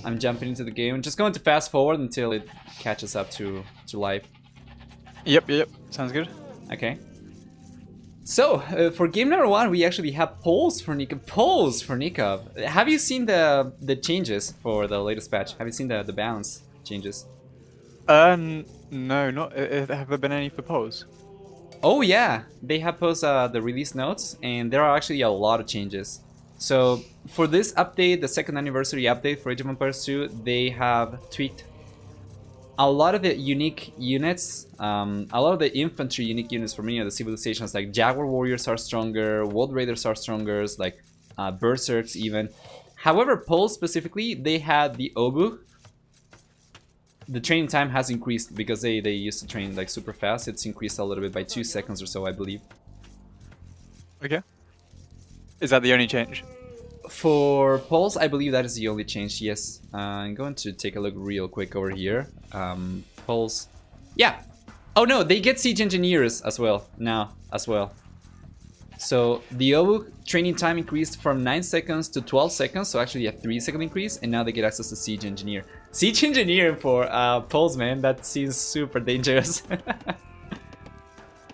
I'm jumping into the game. I'm just going to fast forward until it catches up to life. Yep. Sounds good. Okay. So, for game number 1, we actually have polls for Nicov. Polls for Nicov. Have you seen the changes for the latest patch? Have you seen the balance changes? No, not. Have there been any for polls? Oh yeah, they have posted the release notes, and there are actually a lot of changes. So for this update, the 2nd anniversary update for Age of Empires 2, they have tweaked a lot of the unique units, a lot of the infantry unique units for many of the civilizations, like Jaguar Warriors are stronger, World Raiders are stronger, like Berserks even. However, Poles specifically, they had the Obu. The training time has increased because they used to train like super fast. It's increased a little bit by 2 seconds or so, I believe. Okay. Is that the only change? For Poles, I believe that is the only change, yes. I'm going to take a look real quick over here. Poles. Yeah. Oh no, they get Siege Engineers as well, now, as well. So the Obu training time increased from 9 seconds to 12 seconds, so actually a 3-second increase, and now they get access to Siege Engineer. Siege Engineer for Poles, man, that seems super dangerous.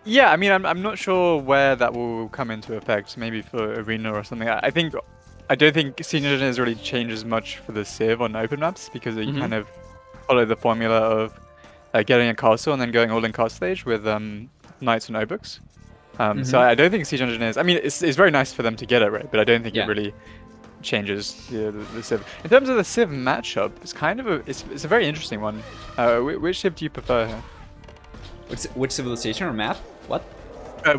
Yeah, I mean, I'm not sure where that will come into effect. Maybe for Arena or something. I don't think Siege Engineers really changes much for the Civ on open maps because you kind of follow the formula of getting a castle and then going all in castle stage with Knights and Obuks. So I don't think Siege Engineers. I mean, it's very nice for them to get it right, but I don't think it really changes the Civ. In terms of the Civ matchup, it's kind of it's a very interesting one. Which Civ do you prefer here? Which civilization or map? What?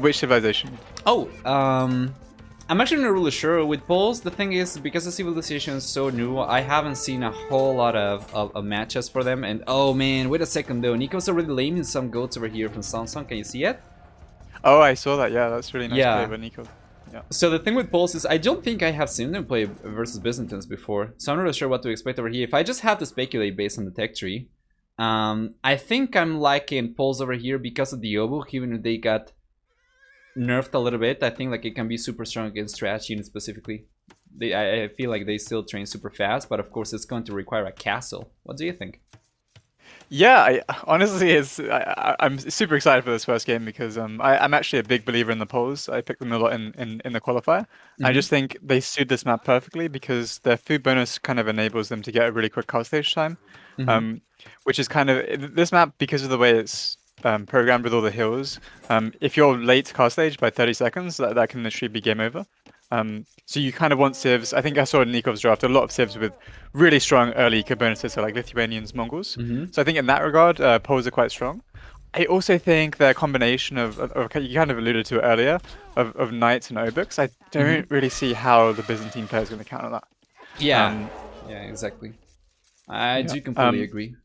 Which civilization? Oh, I'm actually not really sure. With Poles, the thing is, because the civilization is so new, I haven't seen a whole lot of matches for them. And oh man, wait a second though. Nicov's already laming some goats over here from SongSong. Can you see it? Oh, I saw that. Yeah, that's really nice play by Nicov. Yeah. So the thing with Poles is I don't think I have seen them play versus Byzantines before. So I'm not really sure what to expect over here. If I just have to speculate based on the tech tree, I think I'm liking Poles over here because of the Obu, even if they got nerfed a little bit. I think like it can be super strong against trash units specifically. I feel like they still train super fast, but of course it's going to require a castle. What do you think? Yeah, honestly, I'm super excited for this first game because I'm actually a big believer in the Poles. I picked them a lot in the qualifier. I just think they suit this map perfectly because their food bonus kind of enables them to get a really quick cast stage time, which is kind of this map because of the way it's programmed with all the hills. If you're late to cast stage by 30 seconds, that can literally be game over. So you kind of want civs. I think I saw in Nikov's draft a lot of civs with really strong early bonuses, so like Lithuanians, Mongols. So I think in that regard, Poles are quite strong. I also think their combination of you kind of alluded to it earlier, of Knights and Obuks, I don't really see how the Byzantine player is going to counter that. Yeah, yeah, exactly. I do completely agree.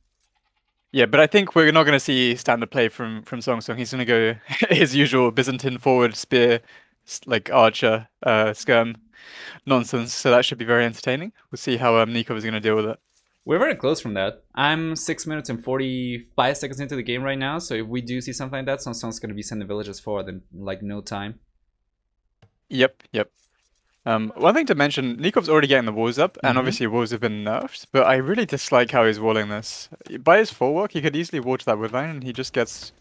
Yeah, but I think we're not going to see standard play from SongSong. He's going to go his usual Byzantine forward spear, like archer, skirm nonsense. So that should be very entertaining. We'll see how Nicov is going to deal with it. We're very close from that. I'm 6 minutes and 45 seconds into the game right now. So if we do see something like that, SongSong's going to be sending villagers forward in like no time. Yep. One thing to mention, Nikov's already getting the walls up, and obviously walls have been nerfed, but I really dislike how he's walling this. By his forework, he could easily wall to that woodline, and he just gets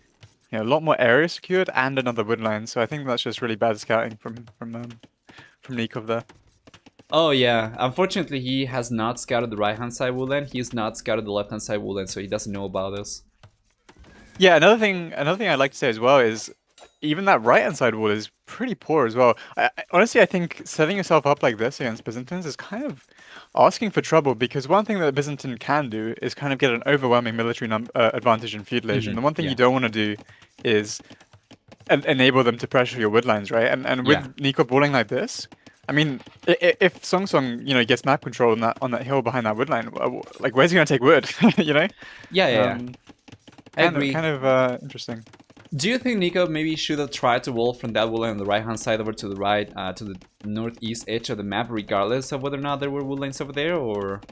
a lot more area secured and another woodline, so I think that's just really bad scouting from Nicov there. Oh yeah, unfortunately he has not scouted the right hand side woodland, he's not scouted the left hand side woodland, so he doesn't know about this. Yeah, another thing I'd like to say as well is even that right-hand side wall is pretty poor as well. Honestly, I think setting yourself up like this against Byzantines is kind of asking for trouble because one thing that Byzantine can do is kind of get an overwhelming military advantage in feudalization. The one thing you don't want to do is enable them to pressure your woodlines, right? And with Nicov walling like this, I mean, if SongSong gets map control on that hill behind that woodline, like where's he gonna take wood? Yeah. I agree. Kind of interesting. Do you think Nicov maybe should have tried to wall from that woodline on the right hand side over to the right, to the northeast edge of the map, regardless of whether or not there were woodlines over there, or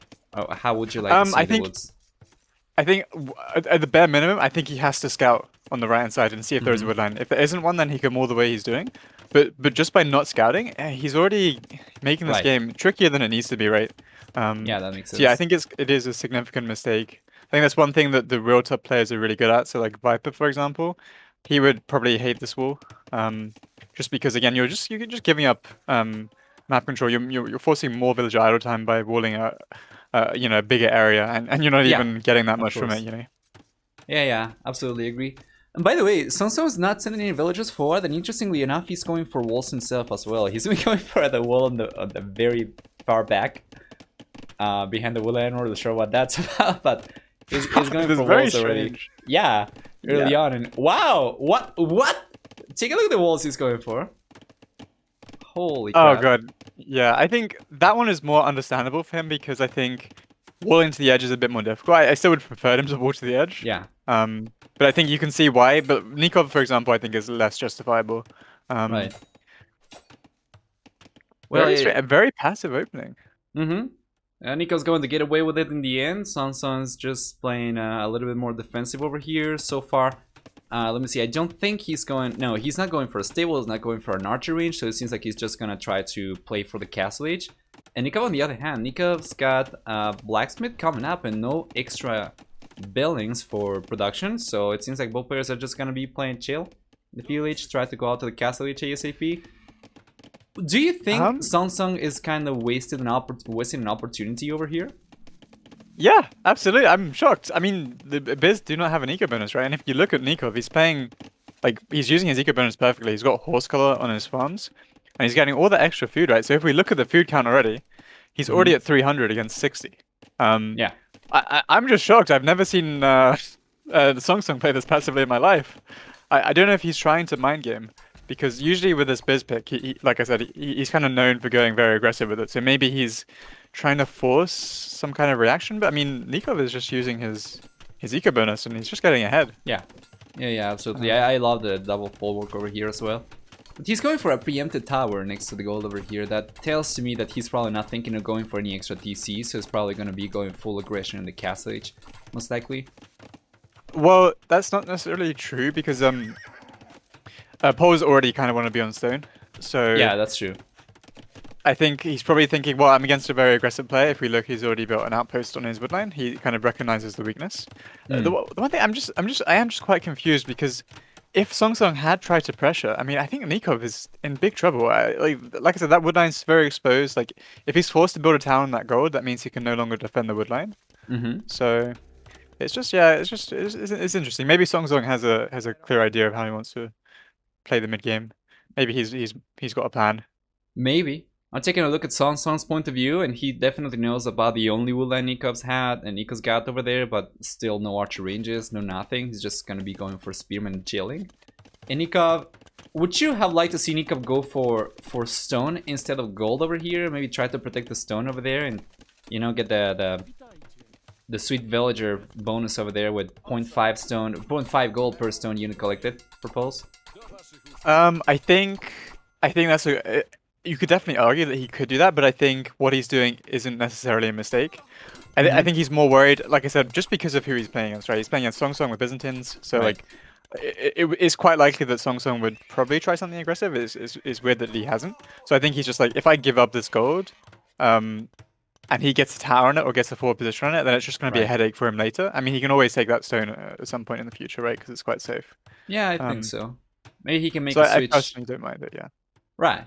how would you like to see the woods? I think at the bare minimum, I think he has to scout on the right hand side and see if there is a woodline. If there isn't one, then he can wall the way he's doing. but just by not scouting, he's already making this Right. game trickier than it needs to be, right? Yeah, that makes So yeah, I sense. think it is a significant mistake. I think that's one thing that the real top players are really good at. So like Viper, for example, he would probably hate this wall, just because again you're just giving up map control. You're forcing more villager idle time by walling a bigger area, and you're not Yeah, even getting that of much from it, course. you know. Yeah, absolutely agree. And by the way, SongSong is not sending any villagers forward, and interestingly enough, he's going for walls himself as well. He's going for the wall on the very far back, behind the willow. I'm not really sure what that's about, but he's going This is for very walls already. strange. Yeah, early Yeah. on, and wow, what? Take a look at the walls he's going for. Holy Oh crap! god. Yeah, I think that one is more understandable for him because I think walling to the edge is a bit more difficult. I still would prefer him to wall to the edge. Yeah, But I think you can see why. But Nicov, for example, I think is less justifiable. Um, right. Well, a very passive opening. mm-hmm. Nico's going to get away with it in the end. SongSong's just playing a little bit more defensive over here so far. Let me see. I don't think he's going... No, he's not going for a stable. He's not going for an archer range. So it seems like he's just going to try to play for the castle age. And Nicov, on the other hand, Nikov's got blacksmith coming up and no extra buildings for production. So it seems like both players are just going to be playing chill. The village try to go out to the castle age ASAP. Do you think SongSong is kind of wasting an opportunity over here? Yeah, absolutely. I'm shocked. I mean, the Biz do not have an eco bonus, right? And if you look at Nicov, he's playing, like, he's using his eco bonus perfectly. He's got horse color on his farms, and he's getting all the extra food, right? So if we look at the food count already, he's already at 300 against 60. Yeah. I'm just shocked. I've never seen the SongSong play this passively in my life. I don't know if he's trying to mind game. Because usually with this Biz pick, like I said, he's kind of known for going very aggressive with it. So maybe he's trying to force some kind of reaction. But I mean, Nicov is just using his eco bonus and he's just getting ahead. Yeah, absolutely. I love the double bulwark over here as well. But he's going for a preempted tower next to the gold over here. That tells to me that he's probably not thinking of going for any extra TC. So he's probably going to be going full aggression in the castle age, most likely. Well, that's not necessarily true because Poe's already kind of want to be on stone, so yeah, that's true. I think he's probably thinking, well, I'm against a very aggressive player. If we look, he's already built an outpost on his woodline. He kind of recognizes the weakness. The one thing I am just quite confused because if SongSong had tried to pressure, I mean, I think Nicov is in big trouble. Like I said, that woodline's very exposed. Like if he's forced to build a town on that gold, that means he can no longer defend the woodline. So it's just it's interesting. Maybe SongSong has a clear idea of how he wants to play the mid game. Maybe he's got a plan. Maybe. I'm taking a look at SongSong's point of view, and he definitely knows about the only woodline Nikov's had and Nikov's got over there, but still no archer ranges, no nothing. He's just gonna be going for spearman and chilling. And Nicov, would you have liked to see Nicov go for stone instead of gold over here? Maybe try to protect the stone over there and, you know, get the sweet villager bonus over there with 0.5 stone, 0.5 gold per stone unit collected. Propose. I think that's you could definitely argue that he could do that, but I think what he's doing isn't necessarily a mistake. I think he's more worried, like I said, just because of who he's playing against, right? He's playing against SongSong with Byzantines, so Right. like it's quite likely that SongSong would probably try something aggressive. It's weird that he hasn't. So I think he's just like, if I give up this gold, and he gets a tower on it or gets a forward position on it, then it's just going to be a headache for him later. I mean, he can always take that stone at some point in the future, right? Because it's quite safe. Yeah, I think so. Maybe he can make So a switch. I personally don't mind it, yeah. Right.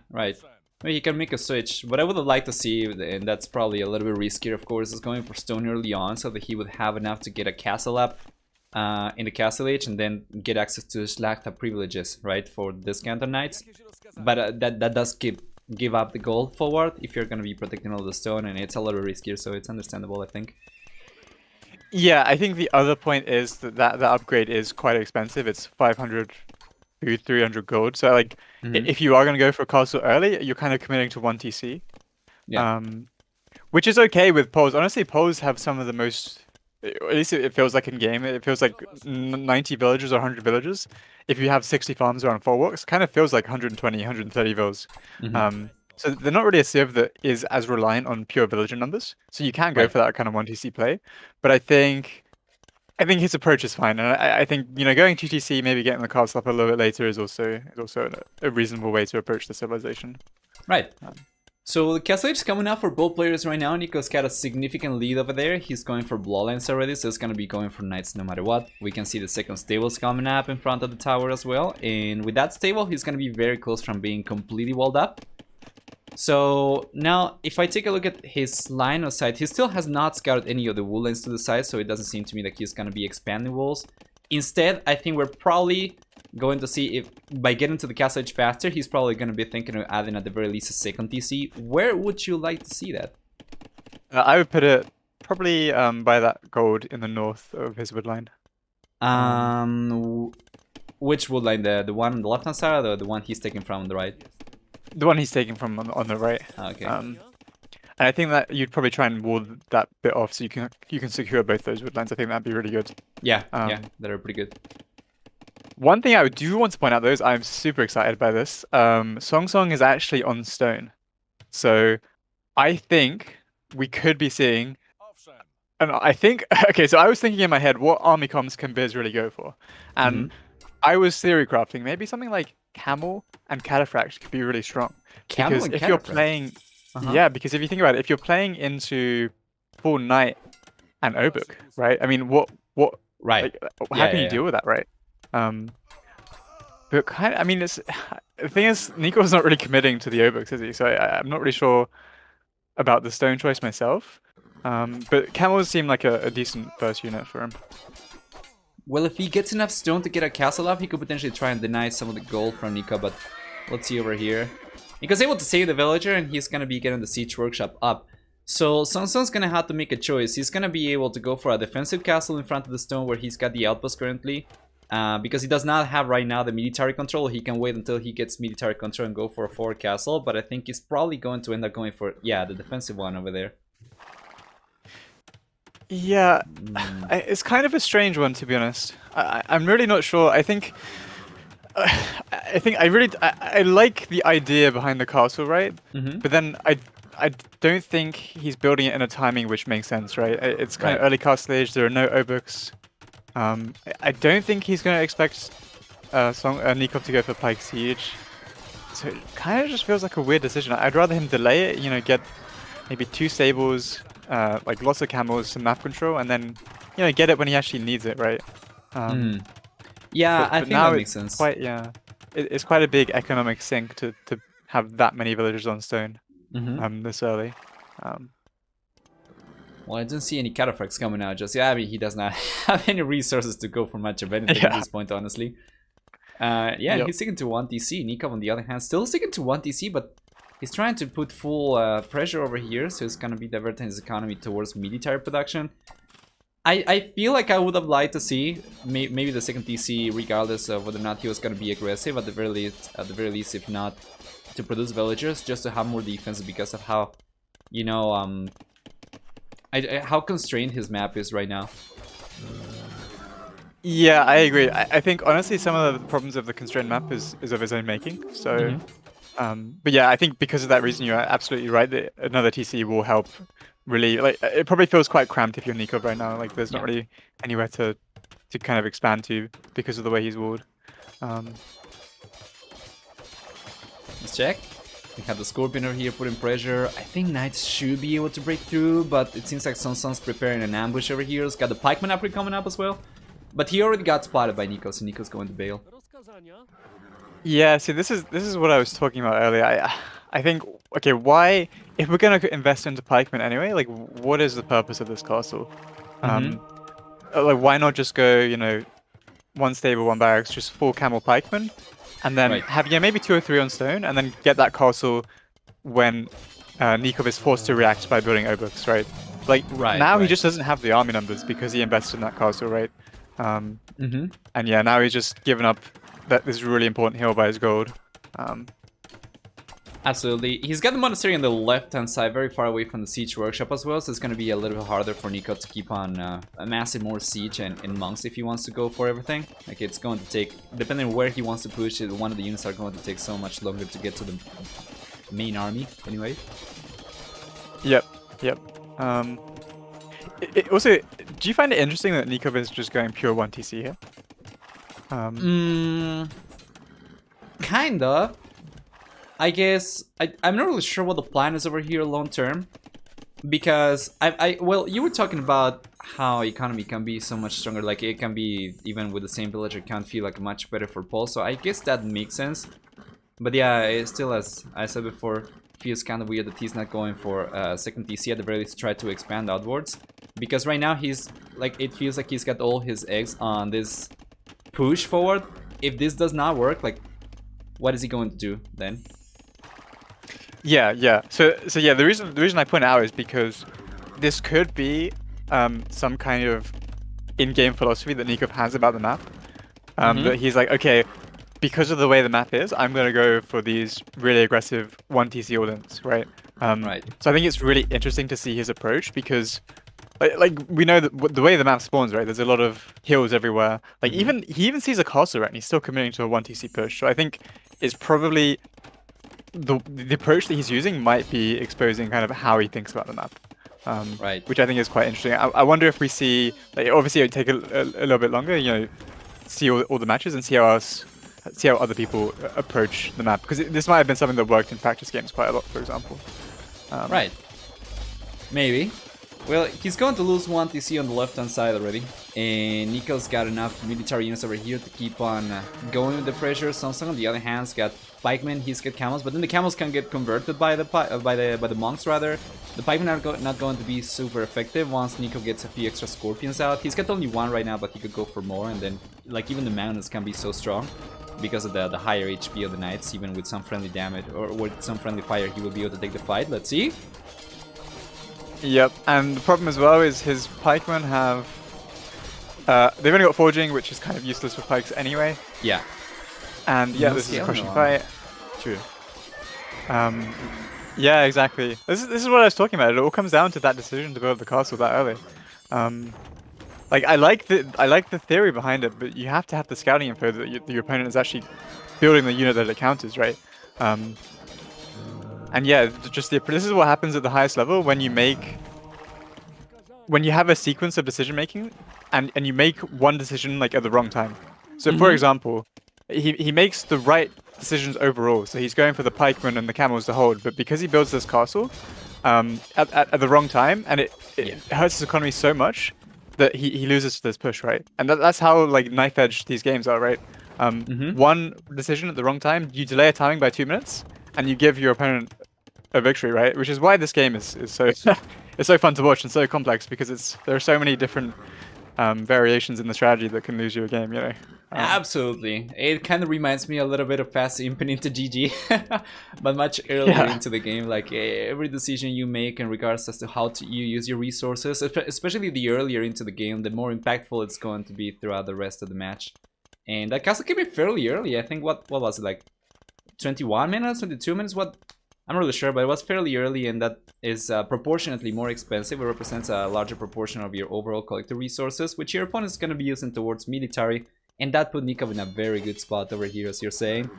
Maybe he can make a switch. What I would like to see, and that's probably a little bit riskier, of course, is going for stone early on so that he would have enough to get a castle up in the castle age and then get access to Slachta privileges, right, for discount on knights. But that does give up the gold forward if you're going to be protecting all the stone, and it's a little riskier, so it's understandable, I think. Yeah, I think the other point is that the upgrade is quite expensive. It's 500 food, 300 gold. So like, if you are going to go for a castle early, you're kind of committing to 1 TC. Yeah. Which is okay with Poles. Honestly, Poles have some of the most, at least it feels like in game, it feels like 90 villagers or 100 villagers. If you have 60 farms around 4 walks, kind of feels like 120, 130 vills. So they're not really a civ that is as reliant on pure villager numbers. So you can go for that kind of 1 TC play. But I think I think his approach is fine, and I think going TTC, maybe getting the castle up a little bit later is also a reasonable way to approach the civilization. Right. Um, So the Castle Age is coming up for both players right now. Nico's got a significant lead over there. He's going for bloodlines already, so it's gonna be going for knights no matter what. We can see the second stables coming up in front of the tower as well, and with that stable, he's gonna be very close from being completely walled up. So now, if I take a look at his line of sight, he still has not scouted any of the woodlands to the side, so it doesn't seem to me that he's gonna be expanding walls. Instead, I think we're probably going to see if by getting to the castle age faster, he's probably going to be thinking of adding at the very least a second TC. Where would you like to see that? I would put it probably by that gold in the north of his woodline. Which woodline? The one on the left hand side, or the one he's taking from on the right? The one he's taking from on the right. Okay. And I think that you'd probably try and wall that bit off so you can secure both those woodlines. I think that'd be really good. Yeah, yeah, that are pretty good. One thing I do want to point out though is I'm super excited by this. SongSong is actually on stone. So I think we could be seeing, and I think, okay, so I was thinking in my head, what army comms can Biz really go for? And I was theory crafting, maybe something like Camel and Cataphract could be really strong. Camel because and if Cataphract? you're playing, yeah, because if you think about it, if you're playing into full Knight and Obuk, right? I mean, what, Right. like, how can you deal with that, right? But kind of, I mean, the thing is, Nico's not really committing to the Obuks, is he? So I'm not really sure about the stone choice myself. But camels seem like a decent first unit for him. Well, if he gets enough stone to get a castle up, he could potentially try and deny some of the gold from Nico, but let's see over here. Nico's able to save the villager, and he's gonna be getting the siege workshop up. So SongSong's gonna have to make a choice. He's gonna be able to go for a defensive castle in front of the stone where he's got the outpost currently. Because he does not have right now the military control. He can wait until he gets military control and go for a forward castle. But I think he's probably going to end up going for, yeah, the defensive one over there. Yeah, it's kind of a strange one, to be honest. I'm really not sure. I think I like the idea behind the castle, right? But then I don't think he's building it in a timing which makes sense, right? It's kind of early castle age. There are no Obuks. I don't think he's going to expect Nicov to go for Pike Siege. So it kind of just feels like a weird decision. I'd rather him delay it, get maybe 2 stables, like lots of camels, some map control, and then, get it when he actually needs it, right? Yeah, I think that makes sense. It's quite a big economic sink to have that many villagers on stone this early. Well, I don't see any cataphracts coming out just yet. I mean, he does not have any resources to go for much of anything at this point, honestly. He's sticking to 1 TC. Nicov, on the other hand, still sticking to 1 TC, but he's trying to put full pressure over here, so it's going to be diverting his economy towards military production. I feel like I would have liked to see maybe the second TC, regardless of whether or not he was going to be aggressive, at the very least, if not, to produce villagers, just to have more defense because of how, how constrained his map is right now. Yeah, I agree. I think honestly some of the problems of the constrained map is of his own making. So, but yeah, I think because of that reason, you're absolutely right that another TC will help. Really, like it probably feels quite cramped if you're Nicov right now. Like there's not really anywhere to kind of expand to because of the way he's walled. Let's check. We have the Scorpion over here putting pressure. I think Knights should be able to break through, but it seems like SongSong's preparing an ambush over here. He's got the Pikeman upgrade coming up as well. But he already got spotted by Nico, so Nico's going to bail. Yeah, see, this is what I was talking about earlier. I think, okay, why, if we're gonna invest into pikemen anyway, like, what is the purpose of this castle? Like, why not just go, 1 stable, 1 barracks, just 4 camel pikemen, and then have maybe 2 or 3 on stone, and then get that castle when Nicov is forced to react by building Obuks, right? Like, now he just doesn't have the army numbers because he invested in that castle, right? And yeah, now he's just given up this really important hill by his gold. Absolutely. He's got the monastery on the left-hand side, very far away from the siege workshop as well, so it's going to be a little bit harder for Nico to keep on amassing more siege and monks if he wants to go for everything. Like, it's going to take, depending on where he wants to push it, one of the units are going to take so much longer to get to the main army, anyway. Yep. Also, do you find it interesting that Nicov is just going pure 1TC here? Kind of. I guess I'm not really sure what the plan is over here long term, because well, you were talking about how economy can be so much stronger, like it can be even with the same villager count feel like much better for Pulse, so I guess that makes sense. But yeah, it still, as I said before, feels kind of weird that he's not going for second TC at the very least, try to expand outwards, because right now he's like, it feels like he's got all his eggs on this push forward. If this does not work, like, what is he going to do then? Yeah. So yeah, the reason I point it out is because this could be some kind of in-game philosophy that Nicov has about the map. That he's like, okay, because of the way the map is, I'm gonna go for these really aggressive 1TC all-ins, right? Right. So I think it's really interesting to see his approach, because like we know that the way the map spawns, right? There's a lot of hills everywhere. Like he even sees a castle, right? And he's still committing to a 1TC push. So I think it's probably the approach that he's using might be exposing kind of how he thinks about the map. Right. Which I think is quite interesting. I wonder if we see, like, obviously it would take a little bit longer, you know, see all the matches and see how other people approach the map, because this might have been something that worked in practice games quite a lot, for example. Right. Maybe. Well, he's going to lose 1TC on the left-hand side already, and Nico's got enough military units over here to keep on going with the pressure. SongSong on the other hand's got pikemen, he's got camels, but then the camels can get converted by the monks rather. The pikemen are not going to be super effective once Nico gets a few extra scorpions out. He's got only one right now, but he could go for more, and then like even the mountains can be so strong because of the higher HP of the knights. Even with some friendly damage or with some friendly fire, he will be able to take the fight. Let's see. Yep, and the problem as well is his pikemen have they've only got forging, which is kind of useless for pikes anyway. Yeah. And yeah, this is a crushing fight. True. Yeah, exactly. This is what I was talking about. It all comes down to that decision to build the castle that early. Like I like the theory behind it, but you have to have the scouting info that your opponent is actually building the unit that it counters, right? And yeah, just this is what happens at the highest level when you have a sequence of decision making, and you make one decision like at the wrong time. So for example, he makes the right decisions overall. So he's going for the pikemen and the camels to hold, but because he builds this castle at the wrong time, and it hurts his economy so much that he loses to this push, right? And that's how like knife edge these games are, right? One decision at the wrong time, you delay a timing by 2 minutes, and you give your opponent a victory, right? Which is why this game is so it's so fun to watch and so complex, because there are so many different variations in the strategy that can lose you a game, you know. Absolutely. It kind of reminds me a little bit of Fast Imp into GG, but much earlier into the game. Like every decision you make in regards as to how you use your resources, especially the earlier into the game, the more impactful it's going to be throughout the rest of the match. And that castle came in fairly early. I think what was it, like 21 minutes, 22 minutes? I'm not really sure, but it was fairly early, and that is proportionately more expensive. It represents a larger proportion of your overall collective resources, which your opponent is going to be using towards military, and that put Nicov in a very good spot over here, as you're saying.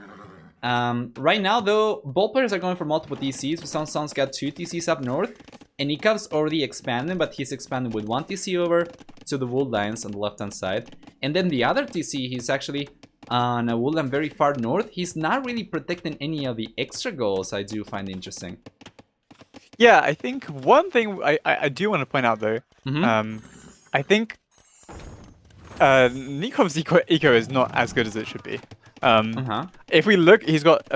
Right now, though, both players are going for multiple TCs. SongSong's got 2 TCs up north, and Nicov's already expanding, but he's expanding with 1 TC over to the wood lines on the left-hand side. And then the other TC, he's actually on a woodland very far north. He's not really protecting any of the extra goals. I do find interesting. Yeah, I think one thing I do want to point out though, I think Nicov's eco is not as good as it should be. If we look, he's got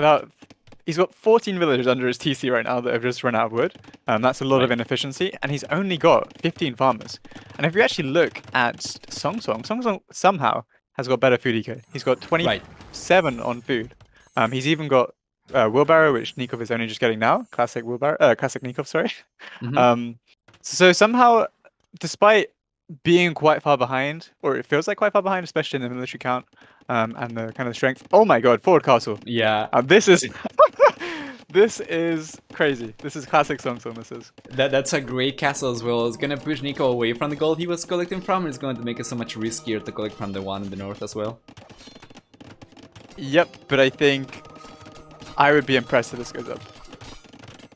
14 villagers under his TC right now that have just run out of wood. That's a lot of inefficiency, and he's only got 15 farmers. And if you actually look at SongSong somehow has got better food eco. He's got 27 on food. He's even got wheelbarrow, which Nicov is only just getting now. Classic wheelbarrow, classic Nicov, sorry. So somehow, despite being quite far behind, or it feels like quite far behind, especially in the military count and the kind of strength. Oh my god, forward castle. Yeah. This is this is crazy. This is classic SongSong. This is. That's a great castle as well. It's gonna push Nico away from the gold he was collecting from. It's going to make it so much riskier to collect from the one in the north as well. Yep, but I think I would be impressed if this goes up.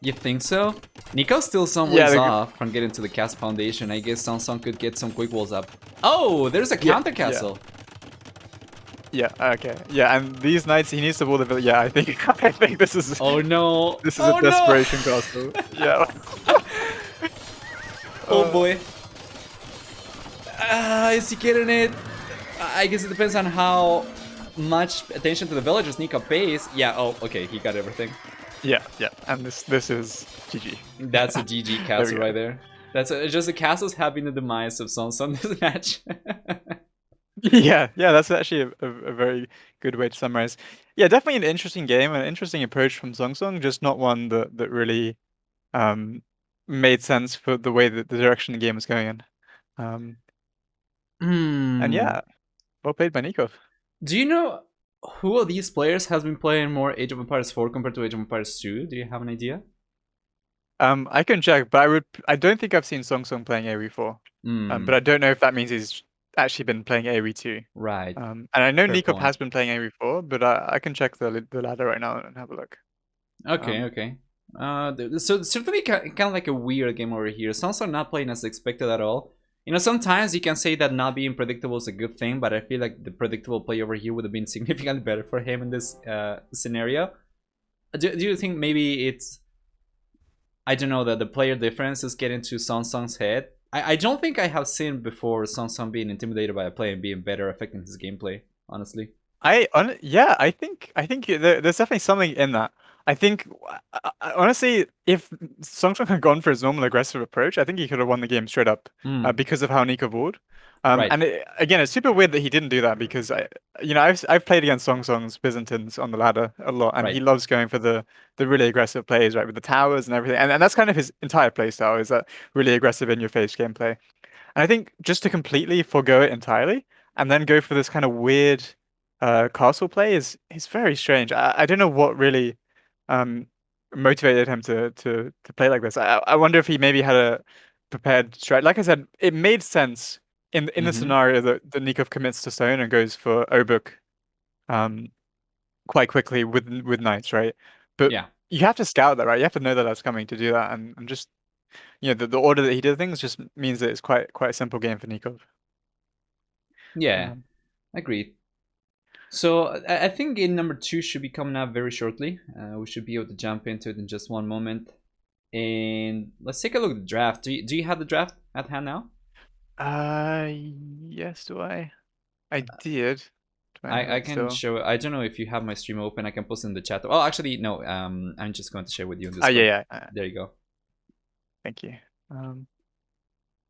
You think so? Nico's still some Yeah, ways off from getting to the cast foundation. I guess SongSong could get some quick walls up. Oh, there's a counter castle. Yeah, okay. Yeah, and these knights, he needs to wall the village. Yeah, I think I think this is Oh no. this is a Oh no. desperation castle. Yeah. Oh boy. Is he getting it? I guess it depends on how much attention to the villagers Nicov pays. Yeah, oh, okay, he got everything. Yeah, yeah. And this is GG. That's a GG castle right there. That's just the castle's having the demise of SongSong this match. Yeah, that's actually a very good way to summarize. Yeah, definitely an interesting game, an interesting approach from SongSong, just not one that really made sense for the way that the direction the game was going in. And yeah, well played by Nicov. Do you know who of these players has been playing more Age of Empires 4 compared to Age of Empires 2? Do you have an idea? I can check, but I don't think I've seen SongSong playing AoE4. But I don't know if that means he's actually been playing AoE2. Right. And I know Fair Nicov point. has been playing AoE4, but I can check the ladder right now and have a look. Okay, okay. So certainly kind of like a weird game over here. SongSong not playing as expected at all. You know, sometimes you can say that not being predictable is a good thing, but I feel like the predictable play over here would have been significantly better for him in this scenario. Do you think maybe it's, I don't know, that the player difference is getting to SongSong's head? I don't think I have seen before SongSong being intimidated by a player and being better affecting his gameplay, honestly. Yeah, I think there's definitely something in that. I think honestly, if SongSong had gone for his normal aggressive approach, I think he could have won the game straight up because of how Nicov walled. Right. And again, it's super weird that he didn't do that because I've played against SongSong's Byzantines on the ladder a lot, and he loves going for the really aggressive plays, right, with the towers and everything, and that's kind of his entire play style, is that really aggressive in your face gameplay. And I think just to completely forego it entirely and then go for this kind of weird castle play is very strange. I don't know what really um motivated him to play like this. I wonder if he maybe had a prepared strat. Like I said, it made sense in the scenario that Nicov commits to stone and goes for Obuk quite quickly with knights, right? But Yeah. you have to scout that, right? You have to know that that's coming to do that, and just the order that he did things just means that it's quite a simple game for Nicov. Yeah. Agreed. So I think game number 2 should be coming up very shortly. We should be able to jump into it in just one moment. And let's take a look at the draft. Do you have the draft at hand now? Yes, do I? I did. I can show it. I don't know if you have my stream open. I can post it in the chat. Oh, actually, no. I'm just going to share with you in this. Yeah. There you go. Thank you.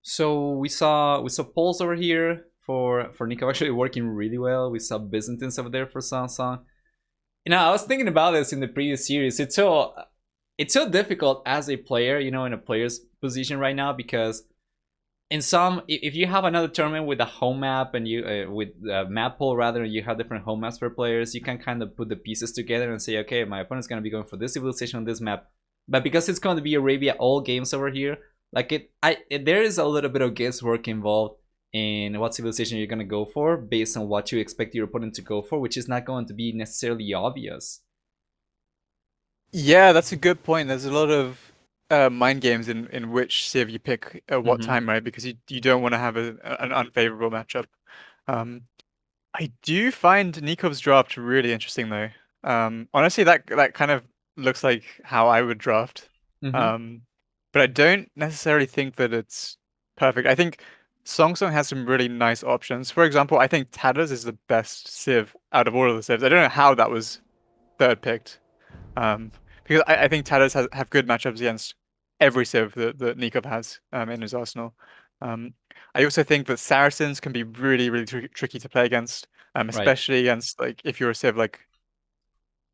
So we saw polls over here for Nicov actually working really well. We saw Byzantines over there for SongSong. You know, I was thinking about this in the previous series. It's so difficult as a player, you know, in a player's position right now, because in some, if you have another tournament with a home map and you with a map pool rather, you have different home maps for players, you can kind of put the pieces together and say, okay, my opponent's gonna be going for this civilization on this map, but because it's going to be Arabia all games over here, like there is a little bit of guesswork involved in what civilization you're gonna go for based on what you expect your opponent to go for, which is not going to be necessarily obvious. Yeah, that's a good point. There's a lot of mind games in which civ you pick at what time, right? Because you don't want to have an unfavorable matchup. I do find Nikov's draft really interesting though. Honestly, that kind of looks like how I would draft. But I don't necessarily think that it's perfect. I think SongSong has some really nice options. For example, I think Tatters is the best civ out of all of the civs. I don't know how that was third picked. Because I think Tatters have good matchups against every civ that Nicov has in his arsenal. I also think that Saracens can be really tricky to play against, especially against, like, if you're a civ like,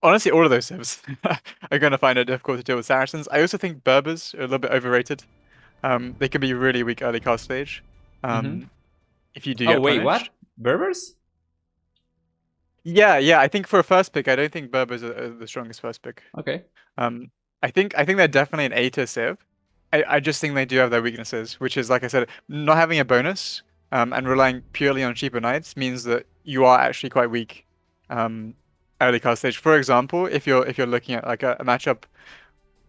honestly, all of those civs are going to find it difficult to deal with Saracens. I also think Berbers are a little bit overrated. They can be really weak early cast stage. If you do get wait, punished. what? Berbers? Yeah, I think for a first pick, I don't think Berbers are the strongest first pick. Okay. I think they're definitely an A tier civ. I just think they do have their weaknesses, which is, like I said, not having a bonus and relying purely on cheaper knights means that you are actually quite weak early cast stage. For example, if you're looking at like a matchup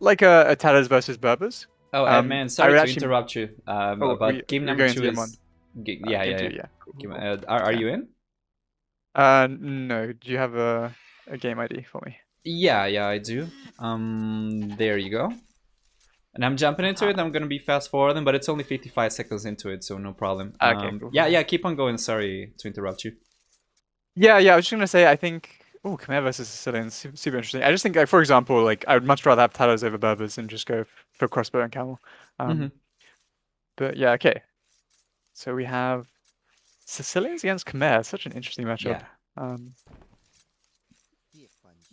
like a Tatters versus Berbers. Oh, man, I sorry would to actually. interrupt you. Oh, But game we're number going to 2 game one. is... Yeah, Game yeah, two, yeah. yeah. Cool, cool, Are yeah. you in? No. Do you have a game ID for me? Yeah, yeah, I do. There you go. And I'm jumping into it. I'm gonna be fast forwarding, but it's only 55 seconds into it, so no problem. Okay, cool. Yeah, yeah, keep on going. Sorry to interrupt you. Yeah, I was just gonna say, I think, oh, Khmer versus Sicilians, super interesting. I just think, like, for example, like, I would much rather have Tatters over Berbers and just go for crossbow and camel. But yeah, okay. So we have Sicilians against Khmer. Such an interesting matchup. Yeah.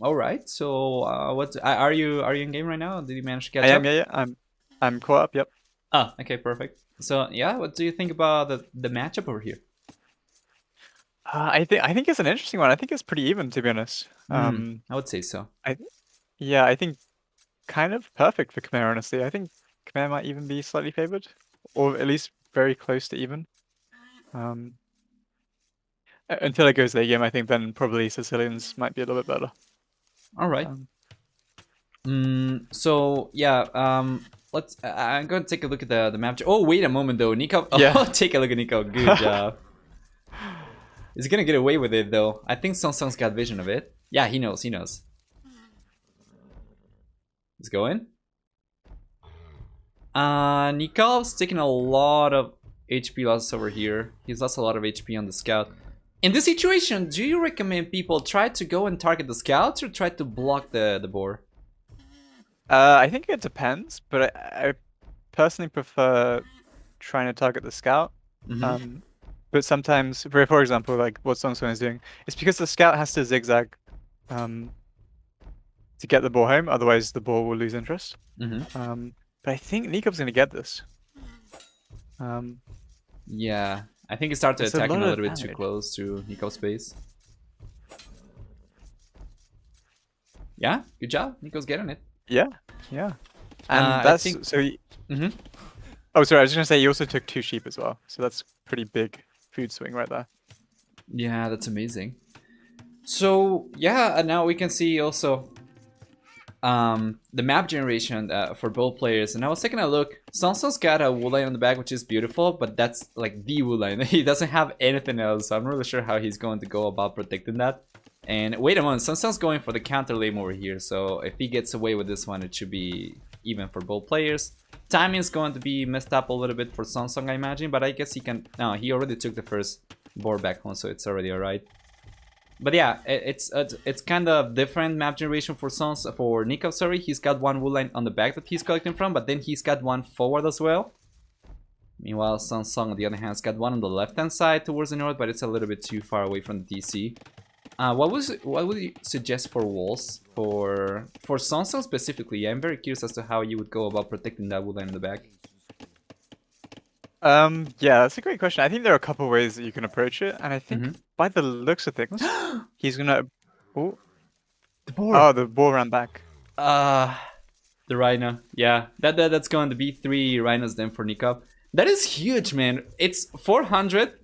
All right. So, what are you in game right now? Did you manage to catch up? Yeah. I'm caught up. Yep. Oh, okay, perfect. So, yeah, what do you think about the matchup over here? I think it's an interesting one. I think it's pretty even, to be honest. I would say so. I think kind of perfect for Khmer, honestly. I think Khmer might even be slightly favored, or at least very close to even. Until it goes to the game, I think then probably Sicilians might be a little bit better. All right. So yeah. Let's. I'm going to take a look at the map. Oh, wait a moment though, Nicov. Yeah. Oh, take a look at Nicov. Good job. He's gonna get away with it though. I think SongSong's got vision of it. Yeah, he knows. He knows. He's going. Nikov's taking a lot of HP losses over here. He's lost a lot of HP on the scout. In this situation, do you recommend people try to go and target the scouts or try to block the boar? I think it depends, but I personally prefer trying to target the scout. But sometimes, for example, like what SongSong is doing, it's because the scout has to zigzag to get the boar home, otherwise the boar will lose interest. But I think Nikov's going to get this. Yeah, I think he started attacking a little bit too close to Nikov's base. Yeah, good job. Nikov's getting it. Yeah. And that's think... so. Oh, sorry. I was just gonna say he also took 2 sheep as well, so that's pretty big food swing right there. Yeah, that's amazing. So yeah, and now we can see also the map generation for both players. And I was taking a look. SongSong's got a wood line on the back, which is beautiful, but that's like the wood line. He doesn't have anything else, so I'm not really sure how he's going to go about protecting that. And wait a moment, SongSong's going for the counter lane over here, so if he gets away with this one, it should be even for both players. Timing is going to be messed up a little bit for SongSong, I imagine, but I guess he can... No, he already took the first board back home, so it's already alright. But yeah, it's kind of different map generation for Nicov, sorry. He's got one wood line on the back that he's collecting from, but then he's got one forward as well. Meanwhile, SongSong on the other hand has got one on the left-hand side towards the north, but it's a little bit too far away from the DC. What would you suggest for walls for SongSong specifically? I'm very curious as to how you would go about protecting that wood line in the back. Yeah, that's a great question. I think there are a couple of ways that you can approach it, and I think by the looks of things, he's gonna. Oh, the boar! Oh, the boar ran back. The rhino. Yeah, that's going to be 3 rhinos then for Nicov. That is huge, man. It's 400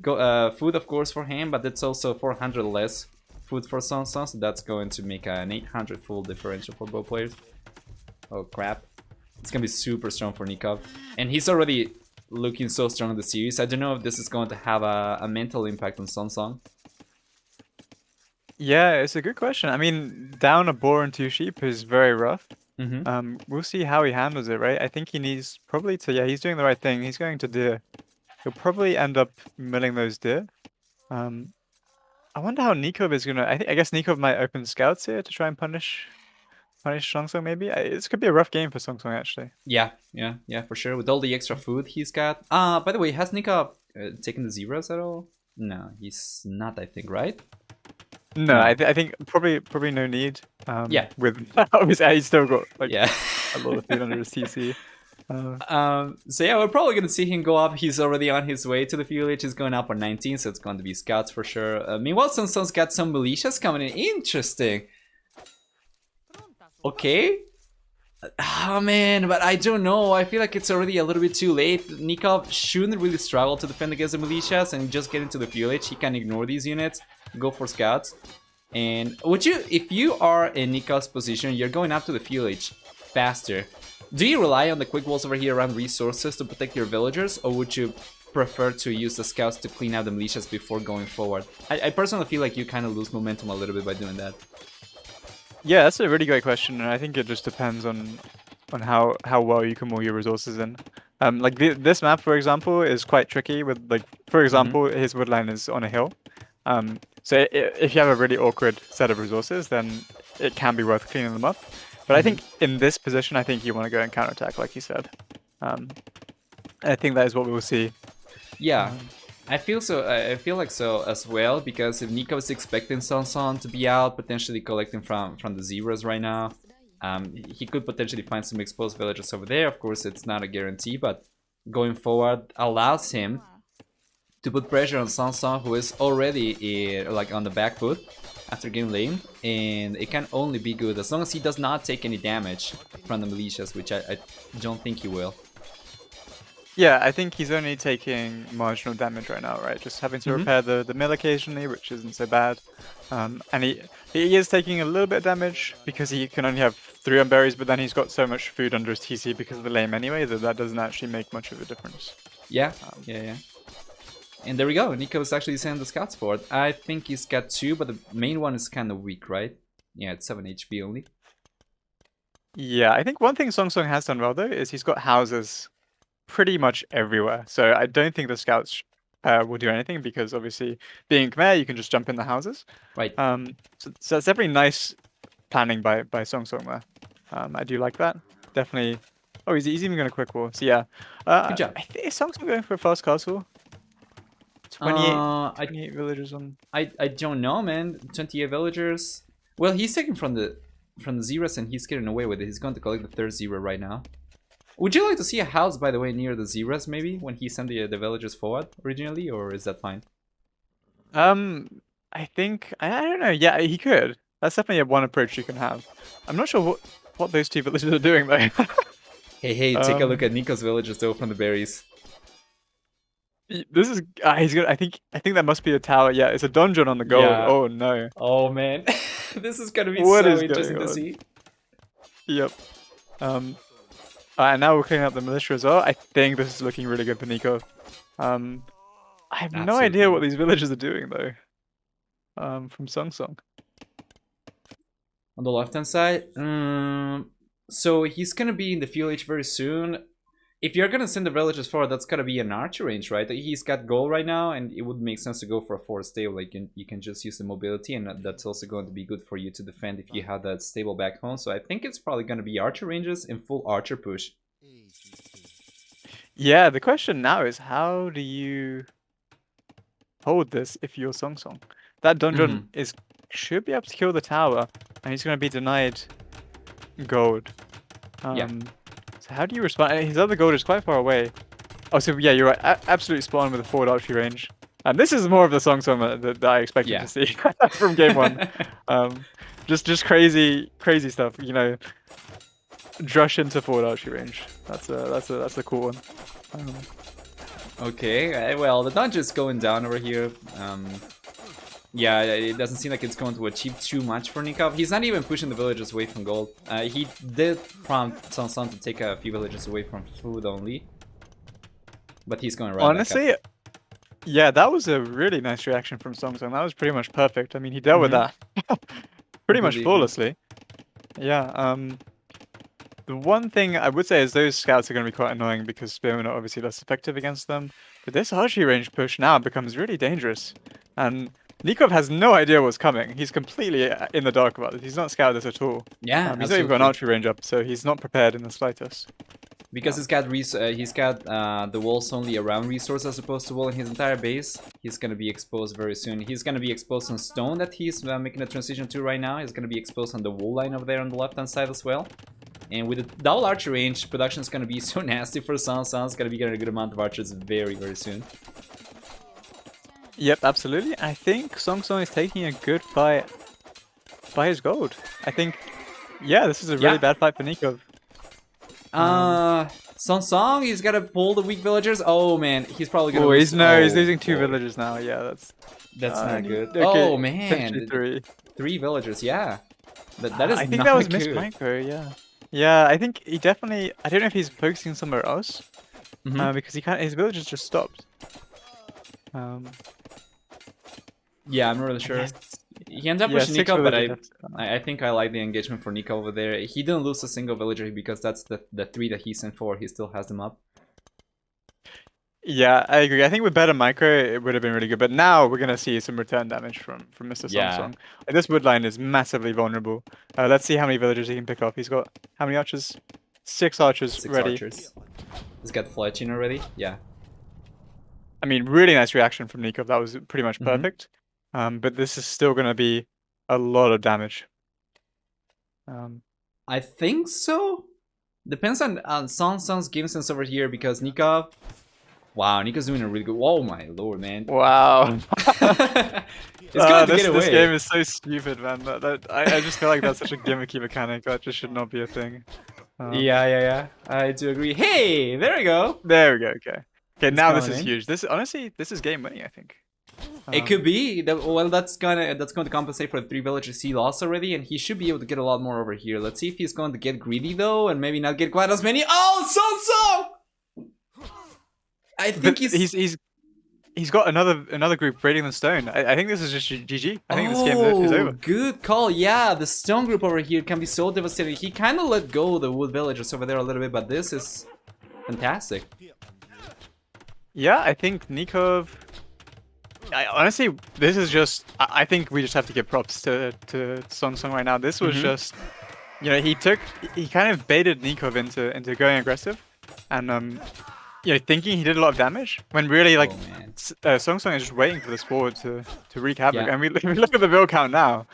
food, of course, for him, but it's also 400 less food for SongSong, so that's going to make an 800 full differential for both players. Oh crap. It's gonna be super strong for Nicov. And he's already looking so strong in the series. I don't know if this is going to have a mental impact on SongSong. Yeah, it's a good question. I mean, down a boar and 2 sheep is very rough. We'll see how he handles it, right? I think he needs probably to... Yeah, he's doing the right thing. He's going to deer. He'll probably end up milling those deer. I wonder how Nicov is gonna... I guess Nicov might open scouts here to try and punish SongSong, maybe? This could be a rough game for SongSong, actually. Yeah, for sure. With all the extra food he's got. By the way, has Nicov taken the zebras at all? No, he's not, I think, right? No, I think probably no need. Yeah. With obviously he's still got like a lot of food under his TC. So yeah, we're probably gonna see him go up. He's already on his way to the village. He's going up on 19, so it's going to be scouts for sure. Meanwhile, SongSong's got some militias coming in. Interesting. Okay. Oh man, but I don't know. I feel like it's already a little bit too late. Nicov shouldn't really struggle to defend against the militias and just get into the village. He can ignore these units, go for scouts. And would you, if you are in Nikov's position, you're going up to the village. faster. Do you rely on the quick walls over here around resources to protect your villagers, or would you prefer to use the scouts to clean out the militias before going forward? I personally feel like you kind of lose momentum a little bit by doing that. Yeah, that's a really great question, and I think it just depends on how well you can move your resources in. Like this map, for example, is quite tricky. With like, for example, his woodline is on a hill. So if you have a really awkward set of resources, then it can be worth cleaning them up. But I think in this position, I think you want to go and counterattack, like you said. I think that is what we will see. Yeah, I feel so. I feel like so as well, because if Nicov is expecting SongSong to be out, potentially collecting from the zeros right now, he could potentially find some exposed villagers over there. Of course, it's not a guarantee, but going forward allows him to put pressure on SongSong, who is already like on the back foot after game lane, and it can only be good as long as he does not take any damage from the militias, which I don't think he will. Yeah, I think he's only taking marginal damage right now, right? Just having to repair the mill occasionally, which isn't so bad. And he is taking a little bit of damage because he can only have 3 on berries, but then he's got so much food under his TC because of the lame anyway that doesn't actually make much of a difference. Yeah, yeah. And there we go. Nicov is actually sending the scouts forward. I think he's got 2, but the main one is kind of weak, right? Yeah, it's 7 HP only. Yeah, I think one thing SongSong has done well though is he's got houses pretty much everywhere. So I don't think the scouts will do anything because obviously being Khmer, you can just jump in the houses. Right. So that's definitely nice planning by SongSong there. I do like that. Definitely. Oh, he's even going to quick wall. So yeah. Good job. I think is SongSong going for a fast castle? 28 villagers on. I don't know, man. 28 villagers. Well, he's taking from the zeros and he's getting away with it. He's going to collect the 3rd zero right now. Would you like to see a house, by the way, near the zeros, maybe, when he sent the villagers forward originally, or is that fine? I think, I don't know, yeah, he could. That's definitely one approach you can have. I'm not sure what those 2 villagers are doing, though. Hey, take a look at Nicov's villagers, though, from the berries. This is, he's gonna, I think that must be a tower. Yeah, it's a dungeon on the gold. Yeah. Oh, no. Oh, man. This is gonna be so interesting to see. Yep. And now we're cleaning up the militia as well. I think this is looking really good for Nicov. I have no idea what these villagers are doing though. From SongSong. On the left-hand side, so he's gonna be in the FLH very soon. If you're gonna send the villagers forward, that's gotta be an archer range, right? He's got gold right now, and it would make sense to go for a forward stable. Like you can just use the mobility, and that's also going to be good for you to defend if you have that stable back home. So I think it's probably gonna be archer ranges and full archer push. Yeah, the question now is how do you hold this if you're SongSong? That dungeon should be able to kill the tower, and he's gonna be denied gold. Yeah. So how do you respond? His other gold is quite far away. Oh, so yeah, you're right. Absolutely spawn with a forward archery range. And this is more of the SongSong that I expected to see from game 1. Just crazy stuff. You know, drush into forward archery range. That's a cool one. Okay, well the dungeon's going down over here. Yeah, it doesn't seem like it's going to achieve too much for Nicov. He's not even pushing the villagers away from gold. He did prompt SongSong to take a few villagers away from food only. But he's going right honestly, back up. Yeah, that was a really nice reaction from SongSong. That was pretty much perfect. I mean, he dealt with that pretty much flawlessly. Yeah, the one thing I would say is those scouts are going to be quite annoying because Spearmen are obviously less effective against them. But this archery range push now becomes really dangerous. And Nicov has no idea what's coming. He's completely in the dark about this. He's not scouted this at all. Yeah, he's not even got an archery range up, so he's not prepared in the slightest. Because he's got the walls only around resources as opposed to wall in his entire base. He's gonna be exposed very soon. He's gonna be exposed on stone that he's making a transition to right now. He's gonna be exposed on the wall line over there on the left hand side as well. And with the double archer range, production is gonna be so nasty for SongSong. It's gonna be getting a good amount of archers very soon. Yep, absolutely. I think SongSong is taking a good fight by his gold. I think, yeah, this is a really bad fight for Nicov. SongSong, he's gotta pull the weak villagers. Oh man, he's probably gonna lose. He's losing 2 villagers now. Yeah, that's not good. Okay. Oh man, 3 villagers. Yeah, that is. I think not that was good. Miss Micro. Yeah. Yeah, I think he definitely. I don't know if he's focusing somewhere else, Mm-hmm. because he can't. His village has just stopped. Um, Yeah, I'm not really yes, sure. He ends up yeah, pushing six Nicov, but villager I, deficit. I I think I like the engagement for Nicov over there. He didn't lose a single villager because that's the 3 that he sent for. He still has them up. Yeah, I agree. I think with better micro, it would have been really good. But now we're gonna see some return damage from Mr. Yeah, SongSong. Like, this wood line is massively vulnerable. Let's see how many villagers he can pick off. He's got how many archers? 6 archers 6 ready. archers. He's got fletching already. Yeah. I mean, really nice reaction from Nicov. That was pretty much Mm-hmm. perfect. But this is still gonna be a lot of damage. Um, I think so. Depends on SongSong's game sense over here because Nicov. Wow, Nico's doing a really good. Oh my lord, man! wow. It's going to this get this game away. is so stupid, man. I just feel like that's such a gimmicky mechanic. That just should not be a thing. Yeah. I do agree. Hey, there we go. There we go. Okay. Okay. It's Now this coming is in. huge. This honestly, this is game winning. I think. It could be that. Well, that's going to compensate for the 3 villagers he lost already, and he should be able to get a lot more over here. Let's see if he's going to get greedy though, and maybe not get quite as many. Oh, so. I think He's got another group raiding the stone. I think this is just GG. I think this game is Oh, over. good call. Yeah, the stone group over here can be so devastating. He kind of let go the wood villagers over there a little bit, but this is fantastic. Yeah, I think Nicov. Honestly, this is just. I think we just have to give props to SongSong right now. This was just, he kind of baited Nicov into going aggressive, and thinking he did a lot of damage when really like man. SongSong is just waiting for this forward to wreak havoc. Yeah. And we look at the bill count now.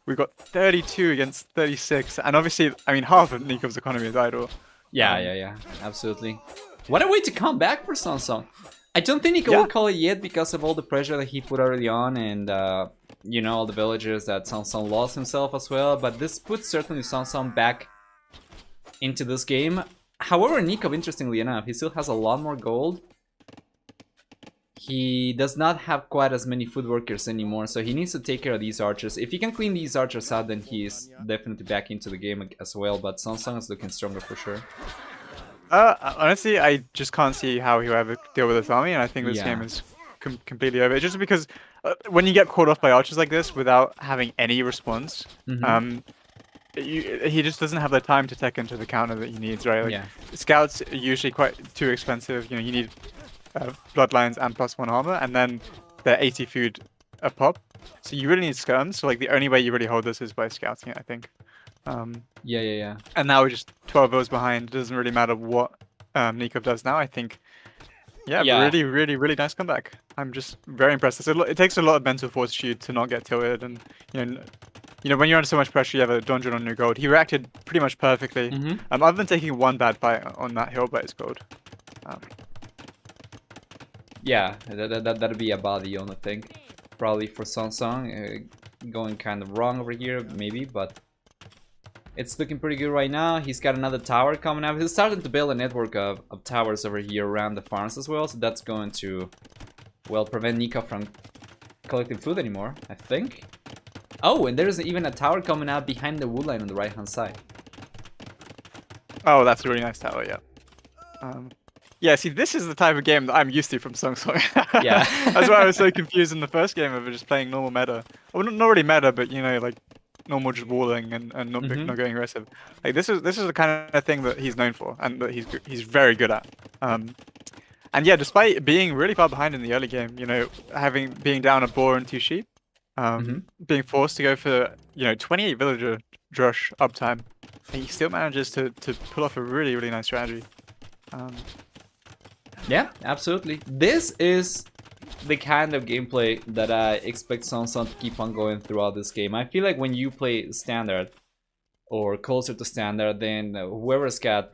We've got 32 against 36, and obviously, I mean, half of Nikov's economy is idle. Yeah, absolutely. What a way to come back for SongSong. I don't think Nico will call it yet because of all the pressure that he put early on and, all the villagers that SongSong lost himself as well. But this puts certainly SongSong back into this game. However, Nicov, interestingly enough, he still has a lot more gold. He does not have quite as many food workers anymore, so he needs to take care of these archers. If he can clean these archers out, then he's definitely back into the game as well. But SongSong is looking stronger for sure. Honestly, I just can't see how he'll ever deal with this army, and I think this game is completely over. Just because when you get caught off by archers like this without having any response, he just doesn't have the time to tech into the counter that he needs, right? Like, scouts are usually quite too expensive. You need bloodlines and +1 armor, and then they're 80 food a pop. So you really need skirms. So like the only way you really hold this is by scouting it, I think. Yeah. And now we're just 12 votes behind. It doesn't really matter what Nicov does now. I think, really nice comeback. I'm just very impressed. It takes a lot of mental fortitude to not get tilted, and when you're under so much pressure, you have a donjon on your gold. He reacted pretty much perfectly, other than taking one bad fight on that hill by his gold. Yeah, that'd be about the only thing. Probably for SongSong, going kind of wrong over here, maybe, but it's looking pretty good right now. He's got another tower coming up. He's starting to build a network of towers over here around the farms as well, so that's going to, well, prevent Nicov from collecting food anymore, I think. Oh, and there's even a tower coming out behind the wood line on the right-hand side. Oh, that's a really nice tower, yeah. Yeah, see, this is the type of game that I'm used to from SongSong. Yeah. That's why I was so confused in the first game of just playing normal meta. Well, not really meta, but, like, normal just walling and not going aggressive. Like, this is the kind of thing that he's known for, and that he's very good at. And yeah, despite being really far behind in the early game, being down a boar and 2 sheep, being forced to go for 28 villager drush uptime, he still manages to pull off a really nice strategy. Yeah, absolutely. This is the kind of gameplay that I expect SongSong to keep on going throughout this game. I feel like when you play standard or closer to standard, then whoever's got,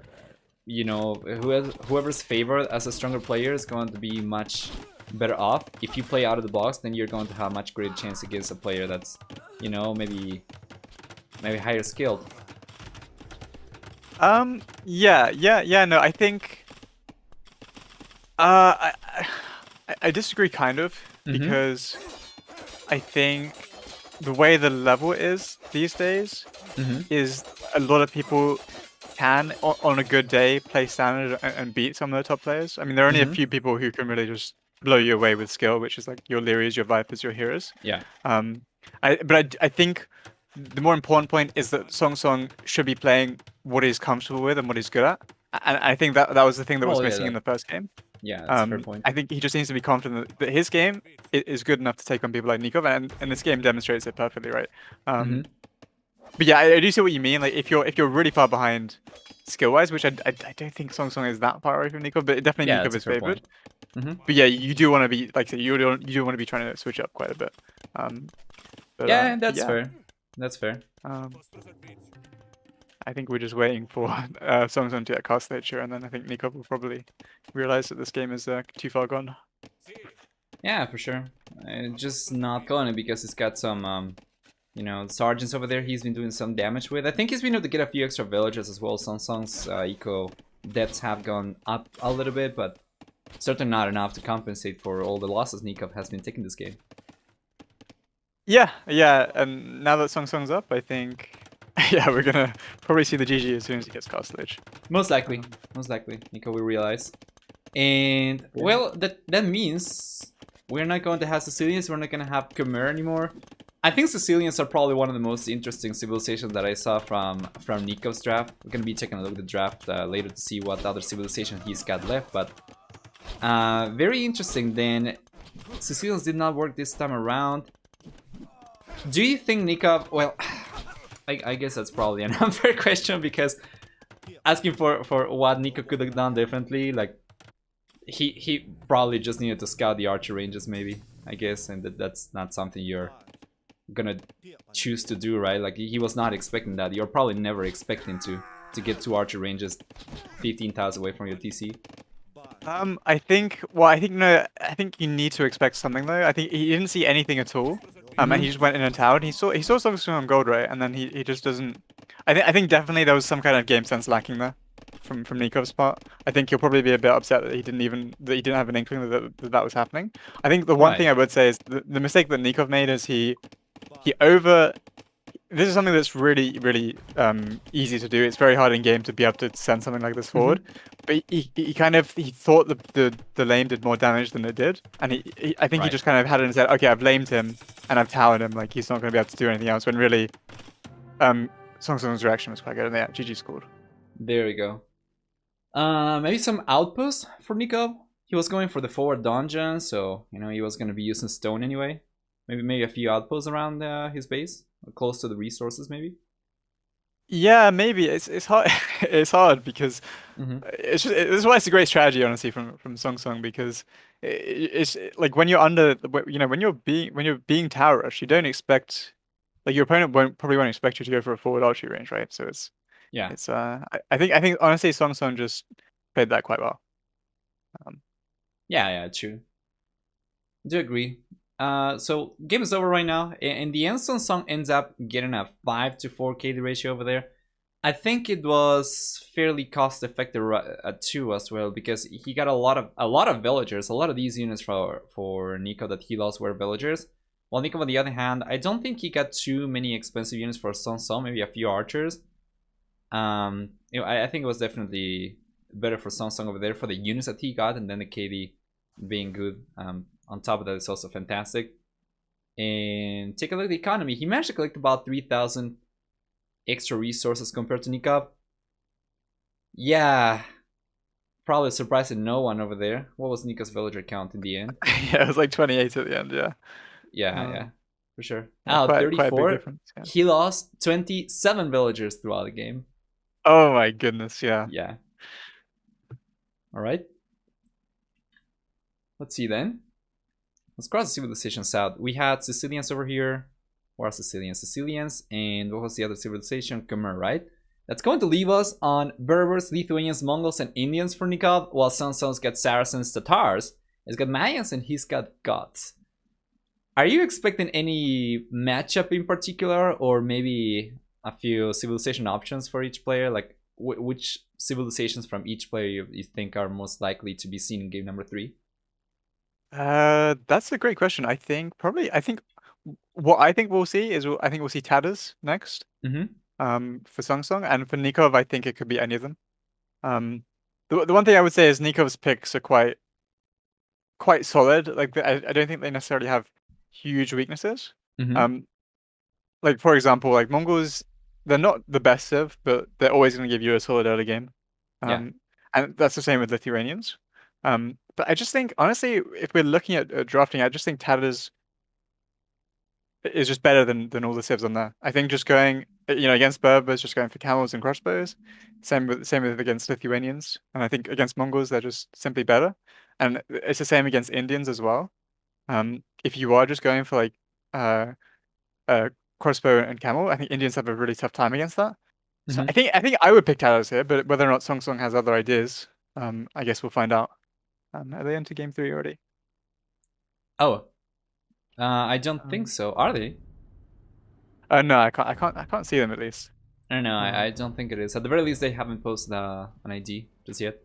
whoever's favored as a stronger player is going to be much better off. If you play out of the box, then you're going to have a much greater chance against a player that's, maybe higher skilled. No, I think I disagree kind of, because I think the way the level is these days is a lot of people can, on a good day, play standard and beat some of the top players. I mean, there are only a Mm-hmm. few people who can really just blow you away with skill, which is like your Lyrias, your Vipers, your Heroes. Yeah. I think the more important point is that SongSong should be playing what he's comfortable with and what he's good at. And I think that was the thing that was Well, yeah, missing in the first game. that's a fair point. I think he just needs to be confident that his game is good enough to take on people like Nicov, and this game demonstrates it perfectly, right? Mm-hmm. But yeah, I do see what you mean. Like if you're really far behind skill wise, which I don't think SongSong is that far away from Nicov, but definitely Yeah, Nicov that's a is fair favored. point. Mm-hmm. But yeah, you do want to be like you do want to be trying to switch up quite a bit. Yeah, that's yeah. fair. That's fair. I think we're just waiting for SongSong to get cast stage here, and then I think Nicov will probably realize that this game is too far gone. Yeah, for sure. Just not going because he's got some, you know, sergeants over there he's been doing some damage with. I think he's been able to get a few extra villagers as well. SongSong's eco debts have gone up a little bit, but certainly not enough to compensate for all the losses Nicov has been taking this game. Yeah, and now that SongSong's up, I think, yeah, we're gonna probably see the GG as soon as he gets cast stage. Most likely, Nicov will realize. And, well, that means we're not going to have Sicilians, we're not going to have Khmer anymore. I think Sicilians are probably one of the most interesting civilizations that I saw from Nicov's draft. We're going to be taking a look at the draft later to see what other civilization he's got left, but very interesting. Then Sicilians did not work this time around. Do you think Nicov, well, I guess that's probably an unfair question because asking for what Nicov could have done differently, like he probably just needed to scout the archer ranges maybe, I guess, and that's not something you're gonna choose to do, right? Like he was not expecting that. You're probably never expecting to get 2 archer ranges 15,000 away from your TC. I think you need to expect something though. I think he didn't see anything at all. And he just went in a tower and he saw something on gold, right? And then he just doesn't. I think definitely there was some kind of game sense lacking there from Nicov's part. I think he'll probably be a bit upset that he didn't have an inkling that was happening. I think the one thing I would say is the mistake that Nicov made is he this is something that's really, really easy to do. It's very hard in game to be able to send something like this forward. But he thought the lame did more damage than it did, and I think he just kind of had it and said, okay, I've lamed him and I've towered him, like he's not going to be able to do anything else. When really, SongSong's reaction was quite good, and yeah, GG scored. There we go. Maybe some outposts for Nicov. He was going for the forward dungeon, so you know he was going to be using stone anyway. Maybe a few outposts around his base, close to the resources, maybe. Yeah, maybe it's hard. It's hard because this is why it's a great strategy, honestly, from SongSong, because it's like when you're under, you know, when you're being tower rush, you don't expect, like your opponent probably won't expect you to go for a forward archery range, right? So I think honestly SongSong just played that quite well. Yeah, true. I do agree. So game is over right now. In the end, SongSong ends up getting a 5-to-4 KD ratio over there. I think it was fairly cost effective too as well, because he got a lot of villagers. A lot of these units for Nicov that he lost were villagers. While Nicov, on the other hand, I don't think he got too many expensive units for SongSong. Maybe a few archers. You know, I think it was definitely better for SongSong over there for the units that he got, and then the KD being good. On top of that, it's also fantastic. And take a look at the economy. He managed to collect about 3,000 extra resources compared to Nicov. Yeah, probably surprising no one over there. What was Nicov's villager count in the end? Yeah, it was like 28 at the end. Yeah. Yeah, for sure. Yeah, 34. Quite a big difference, yeah. He lost 27 villagers throughout the game. Oh my goodness, yeah. Yeah. All right. Let's see then. Let's cross the civilizations out. We had Sicilians over here. What are Sicilians? Sicilians, and what was the other civilization? Khmer, right? That's going to leave us on Berbers, Lithuanians, Mongols, and Indians for Nicov, while SongSong's got Saracens, Tatars. He's got Mayans, and he's got Goths. Are you expecting any matchup in particular, or maybe a few civilization options for each player? Like, which civilizations from each player you think are most likely to be seen in game number 3? That's a great question. I think what we'll see is I think we'll see Tatters next. for SongSong, and for Nicov, I think it could be any of them. The one thing I would say is Nikov's picks are quite solid. Like I don't think they necessarily have huge weaknesses. Mm-hmm. Um, like for example, like Mongols, they're not the best civ, but they're always going to give you a solid early game. Yeah. And that's the same with Lithuanians. But I just think honestly, if we're looking at drafting, I just think Tatars is just better than all the civs on there. I think just going, against Berbers, just going for camels and crossbows. Same with against Lithuanians, and I think against Mongols they're just simply better. And it's the same against Indians as well. If you are just going for like uh uh crossbow and camel, I think Indians have a really tough time against that. So Mm-hmm. I think I would pick Talos here, but whether or not SongSong has other ideas, I guess we'll find out. Are they into game 3 already? Oh, I don't think Um, so. Are they? no, I can't see them at least. I don't know. I Um, don't think it is. At the very least, they haven't posted an ID just yet.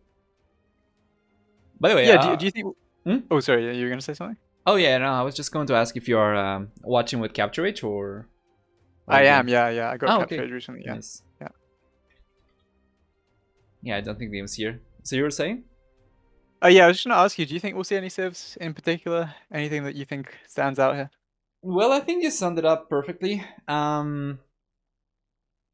By the way, yeah. Do you think? hmm? Oh, sorry. You were gonna say something? Oh yeah, no. I was just going to ask if you are watching with Capture H or I am. again. Yeah, yeah. I got Oh, captured okay. recently. Yeah, Nice. yeah. Yeah, I don't think the game's here. So you were saying? Oh, yeah. I was just gonna ask you. Do you think we'll see any civs in particular? Anything that you think stands out here? Well, I think you summed it up perfectly.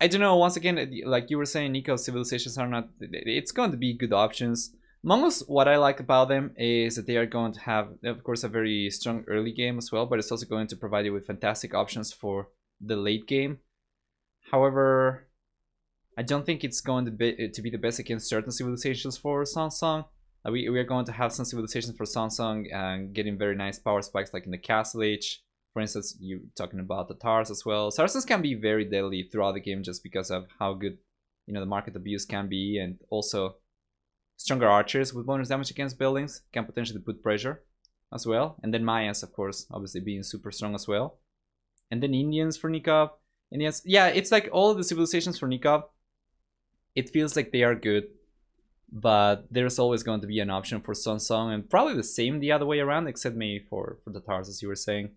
I don't know. Once again, like you were saying, Nico civilizations are not. It's going to be good options. Mongols, what I like about them is that they are going to have, of course, a very strong early game as well, but it's also going to provide you with fantastic options for the late game. However, I don't think it's going to be the best against certain civilizations for SongSong. We are going to have some civilizations for SongSong getting very nice power spikes, like in the Castle Age. For instance, you're talking about the Tars as well. Saracens can be very deadly throughout the game just because of how good, the market abuse can be, and also stronger archers with bonus damage against buildings can potentially put pressure as well. And then Mayans, of course, obviously being super strong as well. And then Indians for Nicov. Indians, yeah, it's like all of the civilizations for Nicov. It feels like they are good, but there's always going to be an option for SongSong, and probably the same the other way around, except maybe for the Tars, as you were saying.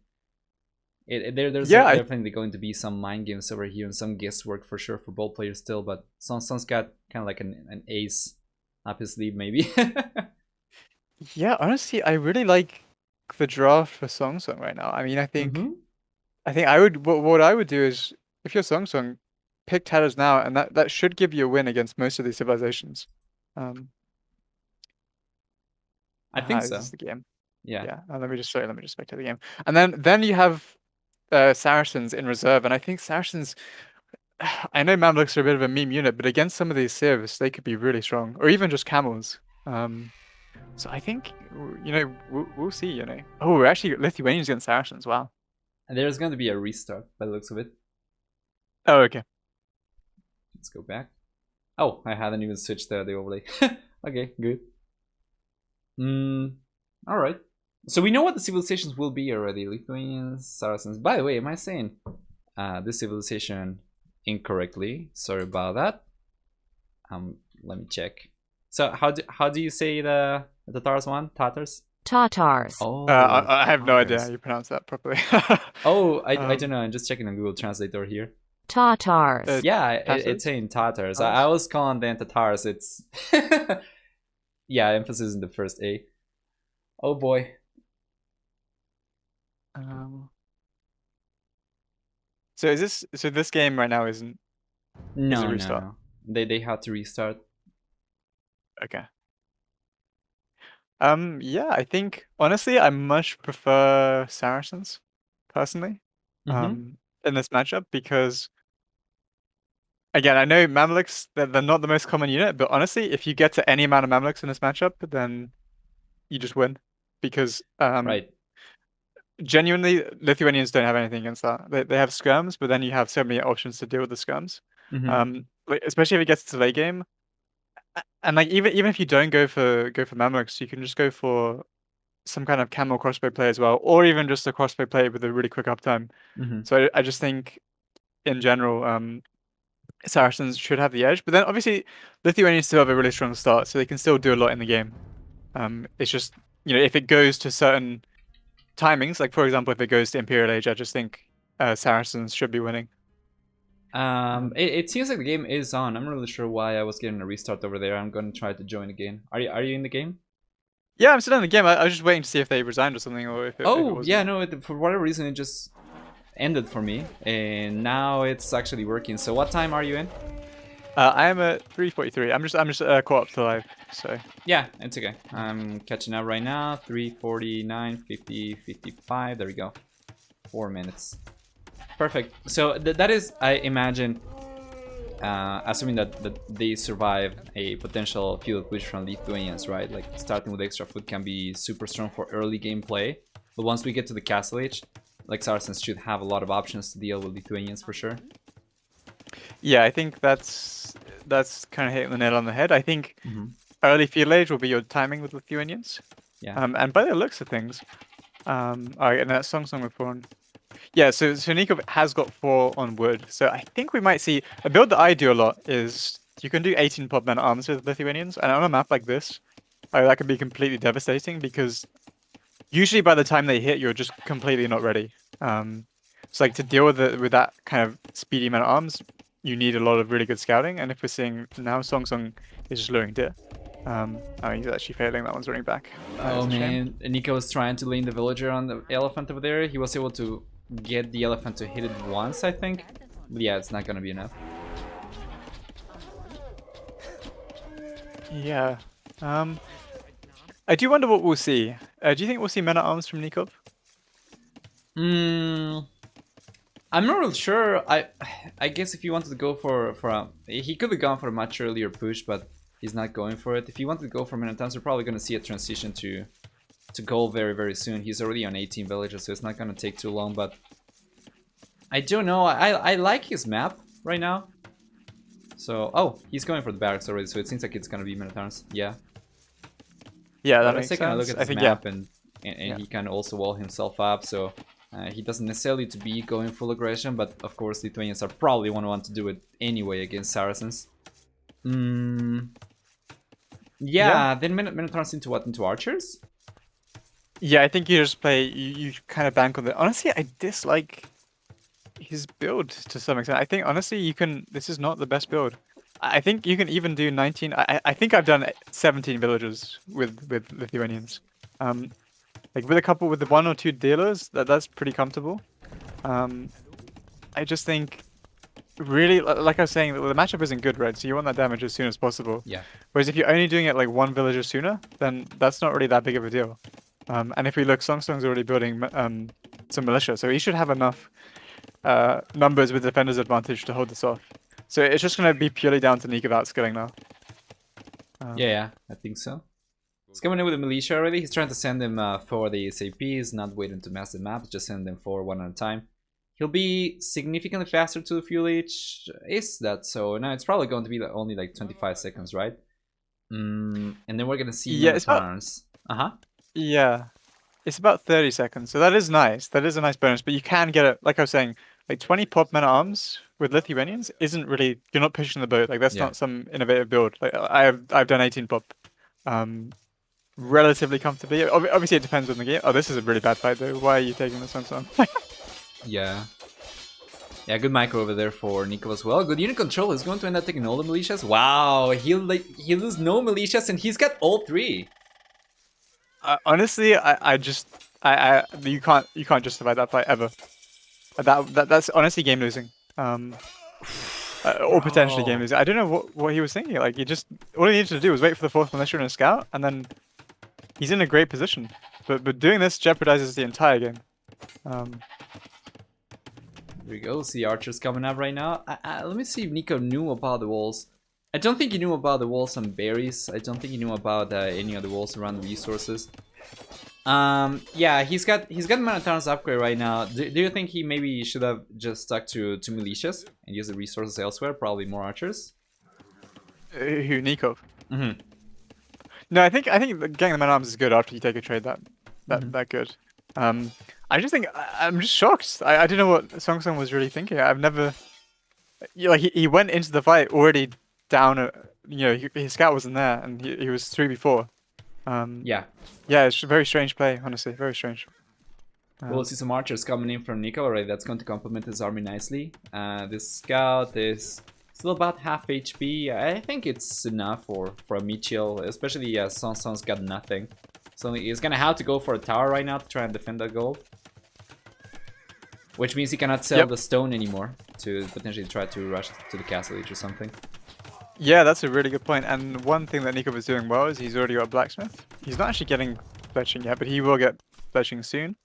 There's Yeah, I definitely going to be some mind games over here and some guesswork for sure for both players still, but SongSong's got kind of like an ace up his sleeve, maybe. yeah. Honestly, I really like the draft for SongSong right now. I mean, I think Mm-hmm. I think I would what I would do is if you're SongSong, pick Tatters now, and that should give you a win against most of these civilizations. Um, I think is so. this the game? Yeah. Yeah. Let me just spectate the game, and then you have Saracens in reserve, and I think Saracens. I know Mamluks are a bit of a meme unit, but against some of these civs, they could be really strong, or even just camels. So I think we'll see. Oh, we're actually Lithuanians against Saracens. Wow. And there's going to be a restart by the looks of it. Oh, okay. Let's go back. Oh, I hadn't even switched the overlay. Okay, good. All right. So we know what the civilizations will be already. Lithuanians, Saracens. By the way, am I saying this civilization incorrectly? Sorry about that. Let me check. So how do you say the Tatars one? Tatars? Tatars. Oh, I have no idea how Tatars. you pronounce that properly. Oh, I don't Um, know. I'm just checking on Google Translator here. Tatars. Yeah, it's Tatars? saying Tatars. I Tatars? was calling them Tatars. It's yeah, emphasis in the first A. Oh boy. Um, so this game right now is a No, no, restart. no. They had to restart. Okay. Yeah, I think honestly I much prefer Saracens personally. Mm-hmm. In this matchup because again, I know Mamluks they're not the most common unit, but honestly, if you get to any amount of Mamluks in this matchup, then you just win. Because Right. genuinely Lithuanians don't have anything against that. They have skirms, but then you have so many options to deal with the skirms. Mm-hmm. Like, especially if it gets to late game. And like even if you don't go for Mamluks, you can just go for some kind of camel crossbow play as well, or even just a crossbow play with a really quick uptime. Mm-hmm. So I just think in general, Saracens should have the edge. But then obviously Lithuanians still have a really strong start, so they can still do a lot in the game. It's just if it goes to certain timings, like for example if it goes to Imperial Age, I just think Saracens should be winning. It seems like the game is on. I'm not really sure why I was getting a restart over there. I'm gonna try to join again. Are you in the game? Yeah, I'm still in the game. I was just waiting to see if they resigned or something, or if it wasn't. Yeah, no. For whatever reason, it just ended for me, and now it's actually working. So what time are you in? I am at 3:43. I'm just caught up to live. So yeah, it's okay. I'm catching up right now. 3:49, 50, 55. There we go. 4 minutes. Perfect. So that is, I imagine, assuming that they survive a potential fuel push from Lithuanians, right? Like starting with extra food can be super strong for early gameplay, but once we get to the castle age, like Saracens should have a lot of options to deal with Lithuanians for sure. Yeah, I think that's kind of hitting the nail on the head. I think early field age will be your timing with Lithuanians. Yeah. And by the looks of things, alright, and that SongSong with 4 on. Yeah, so Nicov has got 4 on wood. So I think we might see a build that I do a lot is you can do 18 pop men at arms with Lithuanians, and on a map like this, that can be completely devastating because usually by the time they hit, you're just completely not ready. So like to deal with that kind of speedy man at arms, you need a lot of really good scouting, and if we're seeing now SongSong is just luring deer. He's actually failing. That one's running back. Oh man, Nico was trying to lean the villager on the elephant over there. He was able to get the elephant to hit it once, I think. But yeah, it's not gonna be enough. Yeah. I do wonder what we'll see. Do you think we'll see men at arms from Nicov? I'm not really sure. I guess if he wanted to go for a, he could have gone for a much earlier push, but he's not going for it. If he wanted to go for men at arms, we're probably gonna see a transition to gold very soon. He's already on 18 villages, so it's not gonna take too long. But I don't know. I like his map right now. So he's going for the barracks already, so it seems like it's gonna be men at arms. Yeah. Yeah, that but makes sense. I look at I his think map and he can also wall himself up, so he doesn't necessarily to be going full aggression, but of course Lithuanians are probably want to do it anyway against Saracens. Yeah, then men turns into what? Into archers? Yeah, I think you just play. You kind of bank on the. Honestly, I dislike his build to some extent. I think honestly, you can. This is not the best build. I think you can even do 19. I think I've done 17 villages with Lithuanians. Like with the 1 or 2 dealers, that's pretty comfortable. I just think, really, like I was saying, the matchup isn't good, right? So you want that damage as soon as possible. Yeah. Whereas if you're only doing it like 1 villager sooner, then that's not really that big of a deal. And if we look, SongSong's already building some militia, so he should have enough numbers with defender's advantage to hold this off. So it's just going to be purely down to Nicov outskilling now. Yeah, I think so. He's coming in with the militia already. He's trying to send them for the SAPs, not waiting to mass the maps, just send them for 1 at a time. He'll be significantly faster to the fuel age. Is that so? No, it's probably going to be only like 25 seconds, right? And then we're going to see turns. Yeah, it's about 30 seconds. So that is nice. That is a nice bonus, but you can get it, like I was saying, like 20 pop men at arms with Lithuanians isn't really, you're not pushing the boat. Like that's not some innovative build. Like I've done 18 pop relatively comfortably. Obviously it depends on the game. Oh, this is a really bad fight though. Why are you taking this SongSong? Yeah, good micro over there for Nicov as well. Good unit control. He's going to end up taking all the militias. Wow, he'll lose no militias and he's got all 3. Honestly, you can't justify that fight ever. That's honestly game losing. Or potentially game losing. I don't know what he was thinking. Like all he needed to do was wait for the 4th militia and a scout, and then he's in a great position. But doing this jeopardizes the entire game. There we go. See archers coming up right now. Let me see if Nico knew about the walls. I don't think he knew about the walls and berries. I don't think he knew about any of the walls around the resources. Yeah, he's got Manatar's upgrade right now. Do you think he maybe should have just stuck to militias and use the resources elsewhere? Probably more archers. Who, Nicov? No, I think getting the man arms is good after you take a trade that good. I just think I'm just shocked. I didn't know what SongSong was really thinking. I've never, he went into the fight already down. His scout wasn't there, and he was 3v4. Yeah, it's a very strange play, honestly, very strange. We'll see some archers coming in from Nicov already. That's going to complement his army nicely. This scout is still about half HP. I think it's enough for a Michiel, especially as SongSong's got nothing. So he's gonna have to go for a tower right now to try and defend that gold. Which means he cannot sell the stone anymore to potentially try to rush to the castle age or something. Yeah, that's a really good point. And one thing that Nicov is doing well is he's already got a blacksmith. He's not actually getting fletching yet, but he will get fletching soon.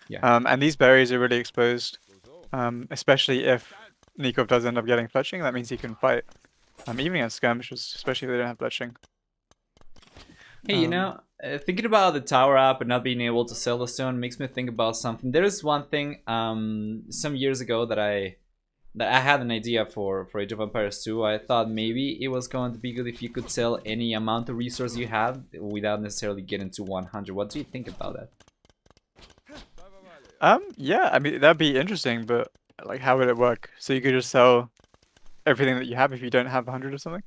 Yeah. And these berries are really exposed, especially if Nicov does end up getting fletching. That means he can fight, even against skirmishers, especially if they don't have fletching. Hey, you know, thinking about the tower app and not being able to sell the stone makes me think about something. There is one thing some years ago that I had an idea for Age of Empires 2. I thought maybe it was going to be good if you could sell any amount of resource you had without necessarily getting to 100. What do you think about that? Yeah, I mean, that'd be interesting, but like, how would it work? So you could just sell everything that you have if you don't have 100 or something?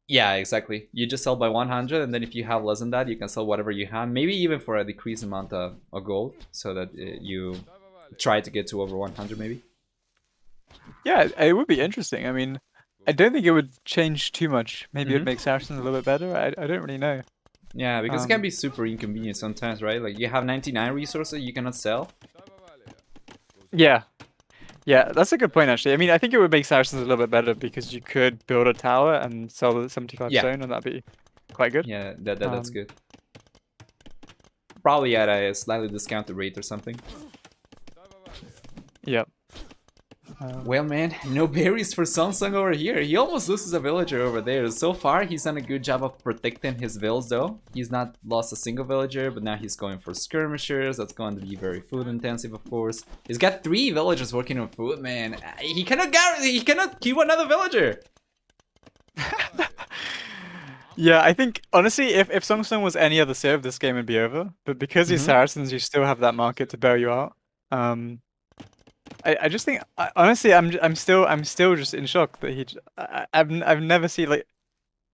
Yeah, exactly. You just sell by 100, and then if you have less than that, you can sell whatever you have. Maybe even for a decreased amount of gold, so that you try to get to over 100 maybe. Yeah, it would be interesting. I mean, I don't think it would change too much. Maybe it'd make Saracens a little bit better. I don't really know. Yeah, because it can be super inconvenient sometimes, right? Like, you have 99 resources you cannot sell. Yeah. Yeah, that's a good point, actually. I mean, I think it would make Saracens a little bit better because you could build a tower and sell the 75 stone, and that'd be quite good. Yeah, that's good. Probably at a slightly discounted rate or something. Yep. Well, man, no berries for SongSong over here. He almost loses a villager over there. So far, he's done a good job of protecting his vills, though. He's not lost a single villager, but now he's going for skirmishers. That's going to be very food intensive, of course. He's got 3 villagers working on food, man. He cannot keep another villager. Yeah, I think, honestly, if SongSong was any other civ, this game would be over. But because he's Saracens, you still have that market to bail you out. I just think, honestly, I'm still just in shock that I've never seen like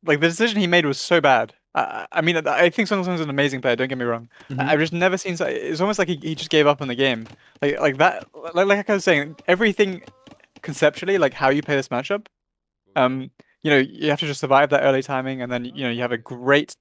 the decision he made was so bad. I mean, I think SongSong's an amazing player. Don't get me wrong. I've just never seen. It's almost like he just gave up on the game. Like that. Like I was saying, everything conceptually, like how you play this matchup. You know, you have to just survive that early timing, and then you have a great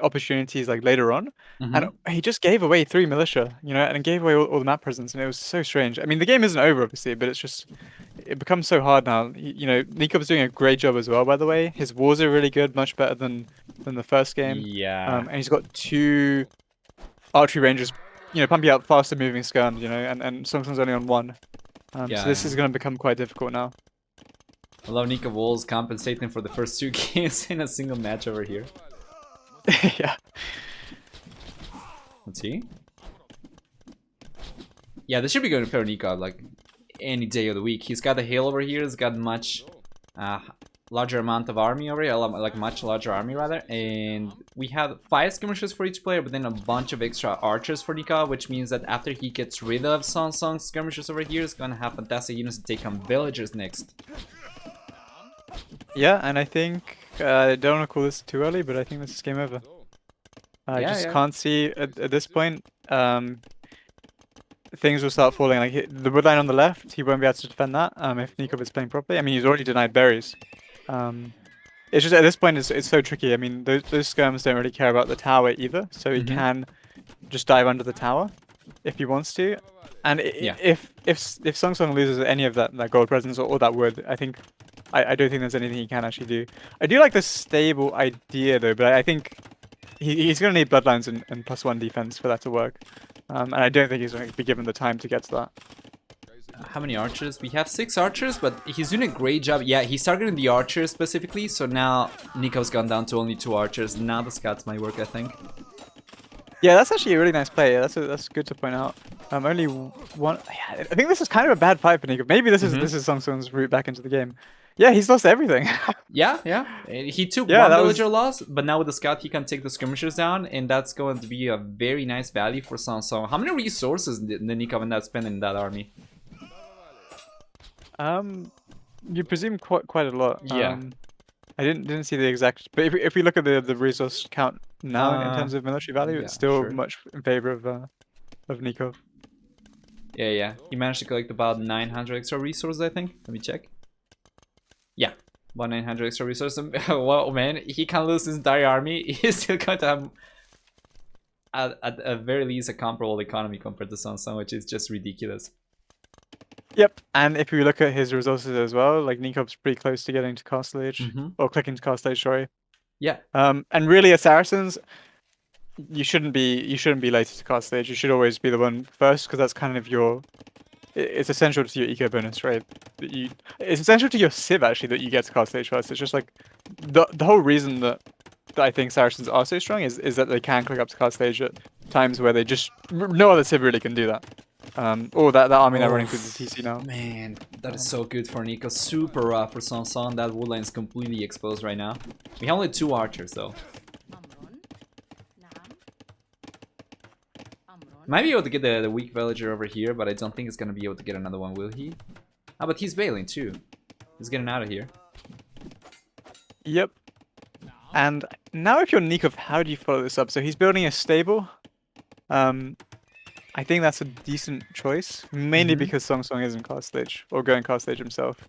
opportunities like later on. And he just gave away 3 militia, and gave away all the map presence, and it was so strange. I mean, the game isn't over, obviously, but it becomes so hard now. Nikov's doing a great job as well, by the way. His wars are really good, much better than the first game. Yeah. And he's got 2 archery rangers, pumping out faster moving skirms, and SongSong's only on 1. So this is going to become quite difficult now. I love Nicov Wolves compensating for the first 2 games in a single match over here. Yeah. Let's see. Yeah, this should be going for Nicov like any day of the week. He's got the hail over here. He's got much larger amount of army over here, like much larger army rather. And we have 5 skirmishers for each player, but then a bunch of extra archers for Nicov, which means that after he gets rid of SongSong's skirmishers over here, he's gonna have fantastic units to take on villagers next. Yeah, and I think I don't want to call this too early, but I think this is game over. I just can't see at this point. Things will start falling. Like the woodline on the left, he won't be able to defend that. If Nicov is playing properly, I mean, he's already denied berries. It's just at this point, it's so tricky. I mean, those skirms don't really care about the tower either, so he can just dive under the tower if he wants to. And if SongSong loses any of that gold presence or that wood, I don't think there's anything he can actually do. I do like the stable idea though, but I think he's going to need bloodlines and +1 defense for that to work. And I don't think he's going to be given the time to get to that. How many archers? We have 6 archers, but he's doing a great job. Yeah, he's targeting the archers specifically, so now Nikov's gone down to only 2 archers. Now the scouts might work, I think. Yeah, that's actually a really nice play. That's good to point out. Only 1. Yeah, I think this is kind of a bad fight for Nicov. Maybe this is SongSong's route back into the game. Yeah, he's lost everything. Yeah. He took 1 villager loss, but now with the scout he can take the skirmishers down, and that's going to be a very nice value for SongSong. How many resources did Nicov end up spending in that army? You presume quite a lot. Yeah. I didn't see the exact, but if we look at the resource count now in terms of military value, it's still much in favor of Nicov. Yeah. He managed to collect about 900 extra resources, I think. Let me check. Yeah, about 900 extra resources. Well, man, he can lose his entire army. He's still going to have, at a very least, a comparable economy compared to SongSong, which is just ridiculous. Yep, and if we look at his resources as well, like Nicov's pretty close to getting to Castle Age, or clicking to Castle Age, sorry. Yeah. And really, as Saracens, you shouldn't be later to Castle Age. You should always be the one first, because that's kind of your. It's essential to your eco bonus, right? It's essential to your civ actually that you get to Castle Age first. It's just like the whole reason that I think Saracens are so strong is that they can click up to Castle Age at times where they just no other civ really can do that. Or that army they're running through the TC now. Man, that is so good for Nico. Super rough for SongSong. That woodline is completely exposed right now. We have only 2 archers though. Might be able to get the weak villager over here, but I don't think it's gonna be able to get another one, will he? Ah, but he's bailing too. He's getting out of here. Yep. And now if you're Nicov, how do you follow this up? So he's building a stable. I think that's a decent choice, mainly because SongSong isn't Castle Age, or going Castle Age himself.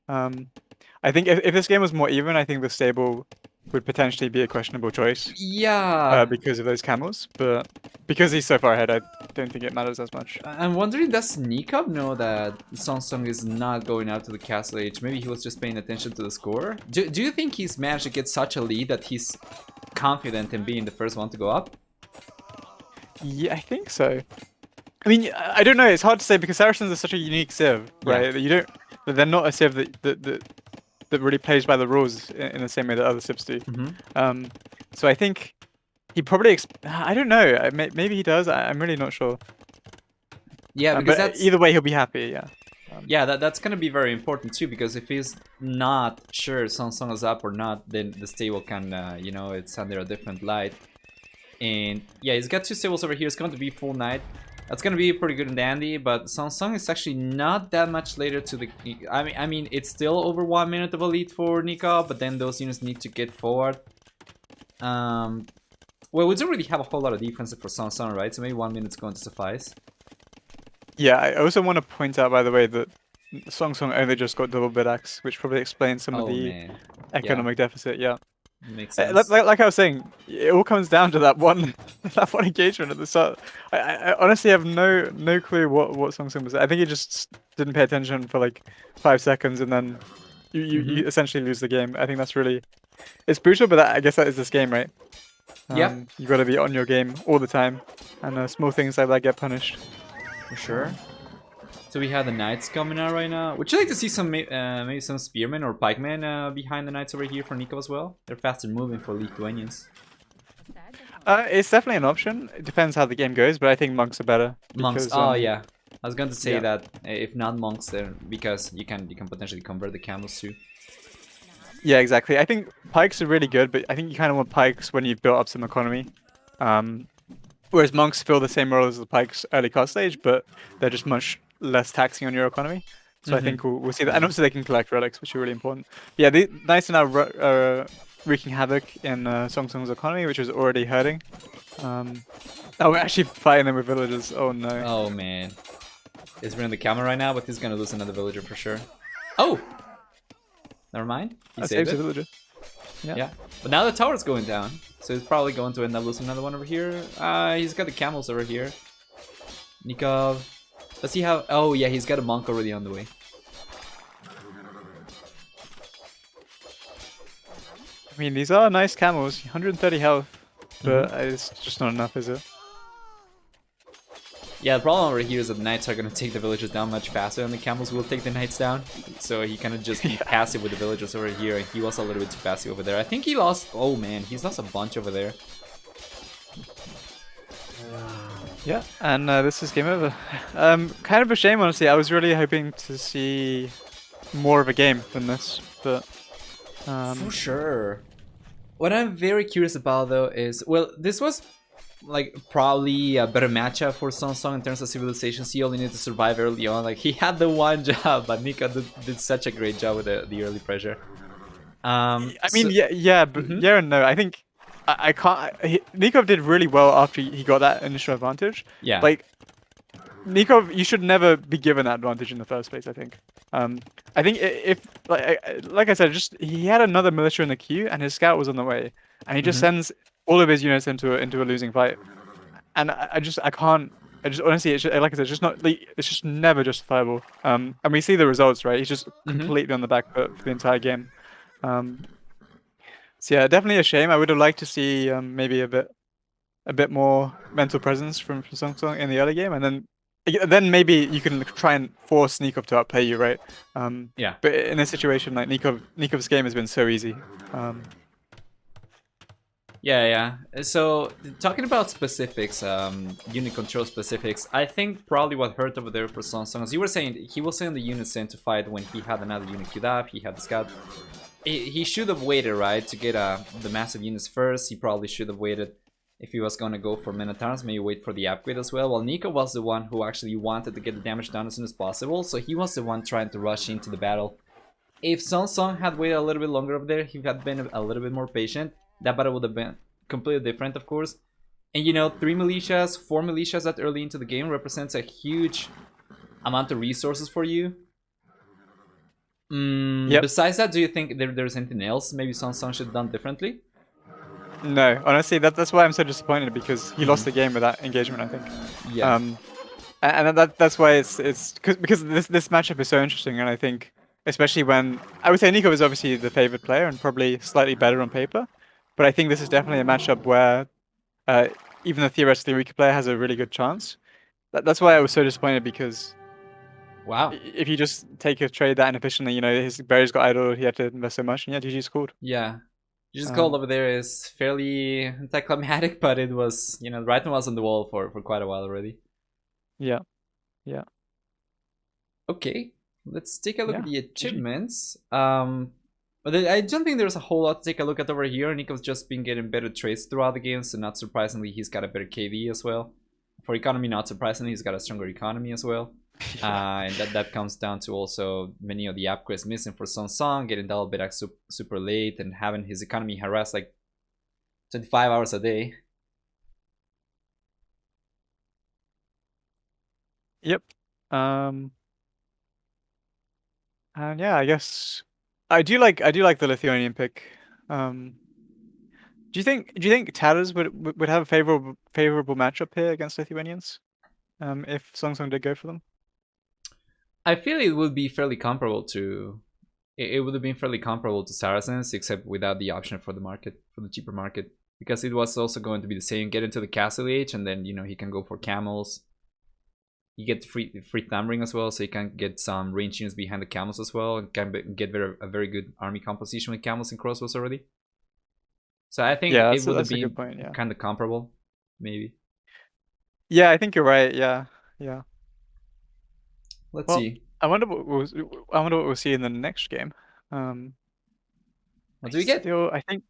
I think if this game was more even, I think the stable would potentially be a questionable choice. Yeah. Because of those camels, but because he's so far ahead, I don't think it matters as much. I'm wondering, does Nicov know that SongSong is not going out to the Castle Age? Maybe he was just paying attention to the score? Do you think he's managed to get such a lead that he's confident in being the first one to go up? Yeah, I think so. I mean, I don't know. It's hard to say because Saracens are such a unique civ, right? Yeah. They're not a civ that really plays by the rules in the same way that other civs do. So I think he probably. I don't know. Maybe he does. I'm really not sure. Yeah, because but either way, he'll be happy. Yeah. Yeah, that's gonna be very important too, because if he's not sure SongSong is up or not, then the stable can, you know, it's under a different light. And yeah, he's got 2 stables over here. It's going to be full night. That's gonna be pretty good and dandy, but SongSong is actually not that much later to the. I mean, it's still over 1 minute of a lead for Nicov, but then those units need to get forward. Well, we don't really have a whole lot of defense for SongSong, right? So maybe 1 minute's going to suffice. Yeah, I also want to point out, by the way, that SongSong only just got double bid axe, which probably explains some of the economic deficit. Yeah. Makes sense. Like I was saying, it all comes down to that one engagement at the start. I honestly have no clue what SongSong was. I think he just didn't pay attention for like 5 seconds, and then you essentially lose the game. I think that's really, it's brutal, but I guess that is this game, right? Yeah. You got to be on your game all the time, and small things like that get punished. For sure. So we have the knights coming out right now. Would you like to see some maybe some spearmen or pikemen behind the knights over here for Nicov as well? They're faster moving for Lithuanians. It's definitely an option. It depends how the game goes, but I think monks are better. Monks. Oh yeah, I was going to say that if not monks, then because you can potentially convert the camels too. Yeah, exactly. I think pikes are really good, but I think you kind of want pikes when you've built up some economy. Whereas monks fill the same role as the pikes early cost stage, but they're just much less taxing on your economy. So I think we'll see that. And also they can collect relics, which are really important. Yeah, the knights are now wreaking havoc in SongSong's economy, which is already hurting. Oh, we're actually fighting them with villagers. Oh no. Oh man. He's running the camera right now, but he's gonna lose another villager for sure. Oh! Never mind. He saved a it. villager. Yeah. But now the tower's going down. So he's probably going to end up losing another one over here. He's got the camels over here. Nicov. Does he have... Oh yeah, he's got a monk already on the way. I mean, these are nice camels. 130 health. But it's just not enough, is it? Yeah, the problem over here is that the knights are going to take the villagers down much faster than the camels will take the knights down. So he kind of just be passive with the villagers over here. He was a little bit too passive over there. I think he lost... Oh man, he's lost a bunch over there. Yeah, and this is game over. Kind of a shame, honestly. I was really hoping to see more of a game than this, but... For sure. What I'm very curious about though is... Well, this was... like probably a better matchup for SongSong in terms of civilizations. He only needed to survive early on. Like he had the one job, but Nicov did such a great job with the early pressure. I mean, yeah, but yeah and no. I think I can't. Nicov did really well after he got that initial advantage. Yeah. Like Nicov, you should never be given that advantage in the first place. I think. I think if like I said, just he had another militia in the queue, and his scout was on the way, and he just sends all of his units into a losing fight, and I can't. I just honestly, it's just, like I said, it's just not. It's just never justifiable. And we see the results, right? He's just completely on the back foot for the entire game. So yeah, definitely a shame. I would have liked to see maybe a bit more mental presence from SongSong in the early game, and then maybe you can try and force Nicov to outplay you, right? Yeah. But in a situation like Nikov's game has been so easy. Yeah. So talking about specifics, unit control specifics, I think probably what hurt over there for SongSong, as you were saying, he was saying the unit sent to fight when he had another unit queued up, he had the scout. He should have waited, right, to get the massive units first. He probably should have waited if he was going to go for Minotaurs, maybe wait for the upgrade as well. Well, Nicov was the one who actually wanted to get the damage done as soon as possible, so he was the one trying to rush into the battle. If SongSong had waited a little bit longer over there, he had been a little bit more patient, that battle would have been completely different, of course. And you know, 4 militias that early into the game represents a huge amount of resources for you. Besides that, do you think there's anything else maybe SongSong should have done differently? No, honestly, that's why I'm so disappointed, because he lost the game with that engagement, I think. Yeah. And that's why it's because this matchup is so interesting, and I think especially when I would say Nicov is obviously the favorite player and probably slightly better on paper, but I think this is definitely a matchup where even the theoretically weaker player has a really good chance. That's why I was so disappointed, because wow, if you just take a trade that inefficiently, you know, his berries got idled, he had to invest so much, and yeah, GG scored. Yeah. GG's call over there is fairly anticlimactic, but it was, you know, Raiden was on the wall for quite a while already. Yeah. Okay, let's take a look at the achievements. But I don't think there's a whole lot to take a look at over here. Nicov's just been getting better trades throughout the game, so not surprisingly, he's got a better KV as well. For economy, not surprisingly, he's got a stronger economy as well. And that comes down to also many of the upgrades missing for SongSong, getting double bit super late and having his economy harassed like 25 hours a day. Yep. And yeah, I guess I do like the Lithuanian pick. Do you think Tatters would have a favorable matchup here against Lithuanians? If SongSong did go for them? I feel it would be fairly comparable to it would have been fairly comparable to Saracens, except without the option for the market, for the cheaper market, because it was also going to be the same. Get into the castle age, and then, you know, he can go for camels. You get free thumb ring as well, so you can get some range units behind the camels as well, and can get a very good army composition with camels and crossbows already. So I think it would have been kind of comparable, maybe. Yeah, I think you're right. Yeah. Let's see. I wonder what we'll see in the next game. What do we get? I think,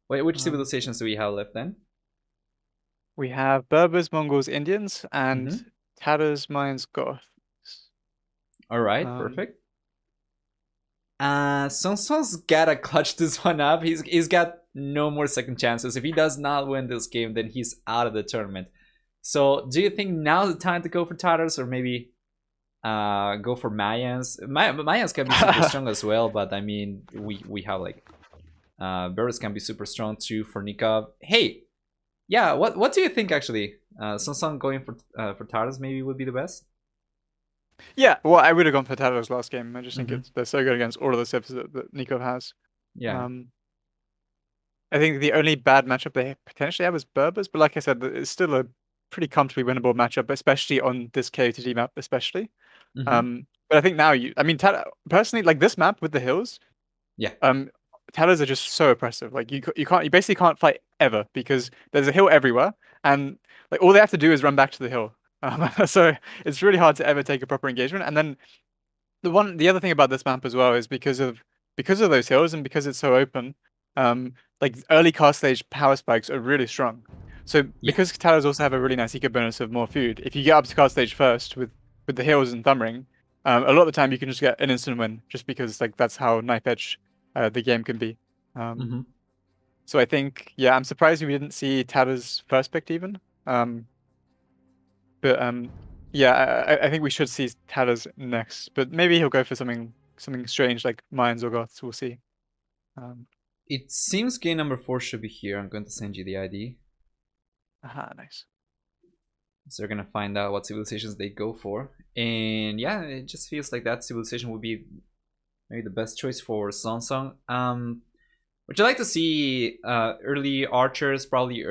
Wait, which civilizations do we have left then? We have Berbers, Mongols, Indians, and Tatars, Mayans, Goths. All right, perfect. SongSong's gotta clutch this one up. He's got no more second chances. If he does not win this game, then he's out of the tournament. So, do you think now's the time to go for Tatars, or maybe go for Mayans? Mayans can be super strong as well, but I mean, we have like Berbers can be super strong too for Nicov. Hey, yeah, what do you think actually? SongSong going for Tatars maybe would be the best. Yeah, well, I would have gone for Tatars last game. I just think they're so good against all of the civs that Nicov has. Yeah. I think the only bad matchup they potentially have is Berbers, but like I said, it's still a pretty comfortably winnable matchup, especially on this KOTD map, especially. But I think now personally, like this map with the hills, Tatars are just so oppressive. Like you basically can't fight ever, because there's a hill everywhere, and like all they have to do is run back to the hill. So it's really hard to ever take a proper engagement. And then the other thing about this map as well is because of those hills and because it's so open, like early cast stage power spikes are really strong. So because Tatars also have a really nice eco bonus of more food, if you get up to cast stage first with the hills and thumb ring, a lot of the time you can just get an instant win, just because like that's how knife edge the game can be. So I think, I'm surprised we didn't see Tatars first picked even. But Yeah, I think we should see Hallis next, but maybe he'll go for something strange like Mines or Goths. We'll see. It seems game number 4 should be here. I'm going to send you the ID. Aha, nice. So we're gonna find out what civilizations they go for, and yeah, it just feels like that civilization would be maybe the best choice for SongSong. Would you like to see early archers, probably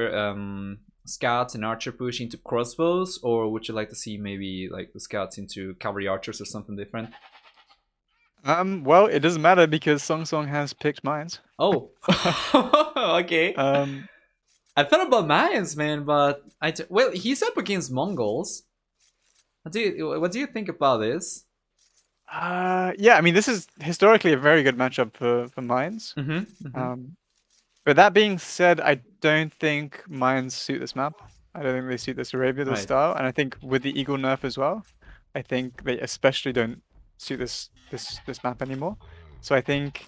scouts and archer push into crossbows, or would you like to see maybe like the scouts into cavalry archers or something different? Well, it doesn't matter because SongSong has picked Mines. Oh, okay. I thought about Mayans, man, but well, he's up against Mongols. What do you think about this? Yeah, I mean, this is historically a very good matchup for Mines. But that being said, I don't think Mines suit this map. I don't think they suit this Arabia, this style, and I think with the Eagle nerf as well, I think they especially don't suit this map anymore. So I think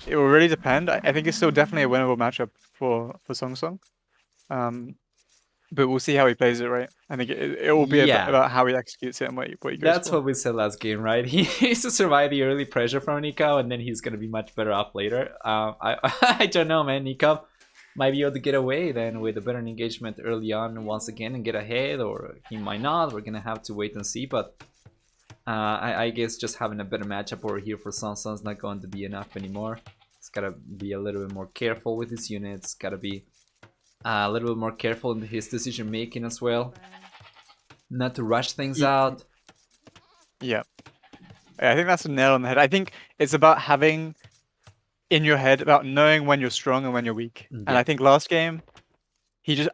it will really depend. I think it's still definitely a winnable matchup for SongSong. But we'll see how he plays it, right? I think it will be about how he executes it and what he goes That's for. what we said last game, right? He needs to survive the early pressure from Nicov, and then he's gonna be much better off later. I don't know, man. Nicov might be able to get away then with a better engagement early on once again and get ahead, or he might not. We're gonna have to wait and see, but I guess just having a better matchup over here for SongSong is not going to be enough anymore. He's gotta be a little bit more careful with his units, gotta be a little bit more careful in his decision making as well. Not to rush things out. Yeah. I think that's a nail on the head. I think it's about having in your head about knowing when you're strong and when you're weak. And I think last game,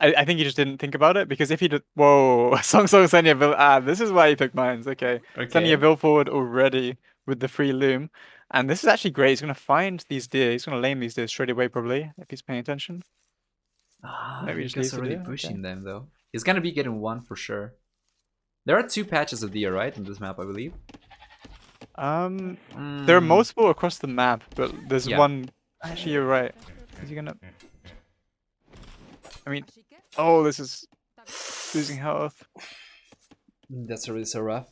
I think he just didn't think about it, because if he did, whoa, SongSong sending a bill. This is why he picked Mines. Okay. Sending a bill forward already with the free loom. And this is actually great. He's going to find these deer. He's going to lame these deer straight away, probably, if he's paying attention. Maybe he's already pushing them though. He's gonna be getting one for sure. There are 2 patches of deer, right, in this map, I believe. There are multiple across the map, but there's one. Actually, you're right. Is he gonna? I mean, oh, this is losing health. That's really so rough.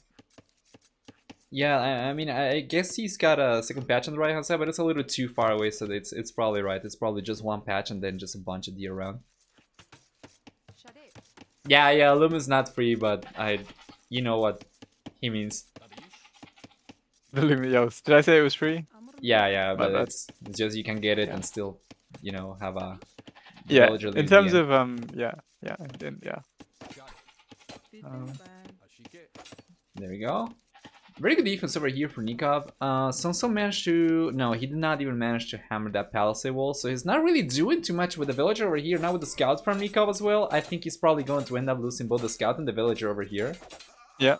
Yeah, I mean, I guess he's got a second patch on the right hand side, but it's a little too far away, so it's probably right. It's probably just one patch and then just a bunch of deer around. Yeah, Loom is not free, but you know what he means. The Loom, did I say it was free? Yeah, but it's just you can get it and still, you know, have a villager. In terms of yeah. There we go. Very good defense over here for Nicov. SongSong managed to... No, he did not even manage to hammer that palisade wall, so he's not really doing too much with the villager over here. Now with the scout from Nicov as well, I think he's probably going to end up losing both the scout and the villager over here. Yeah,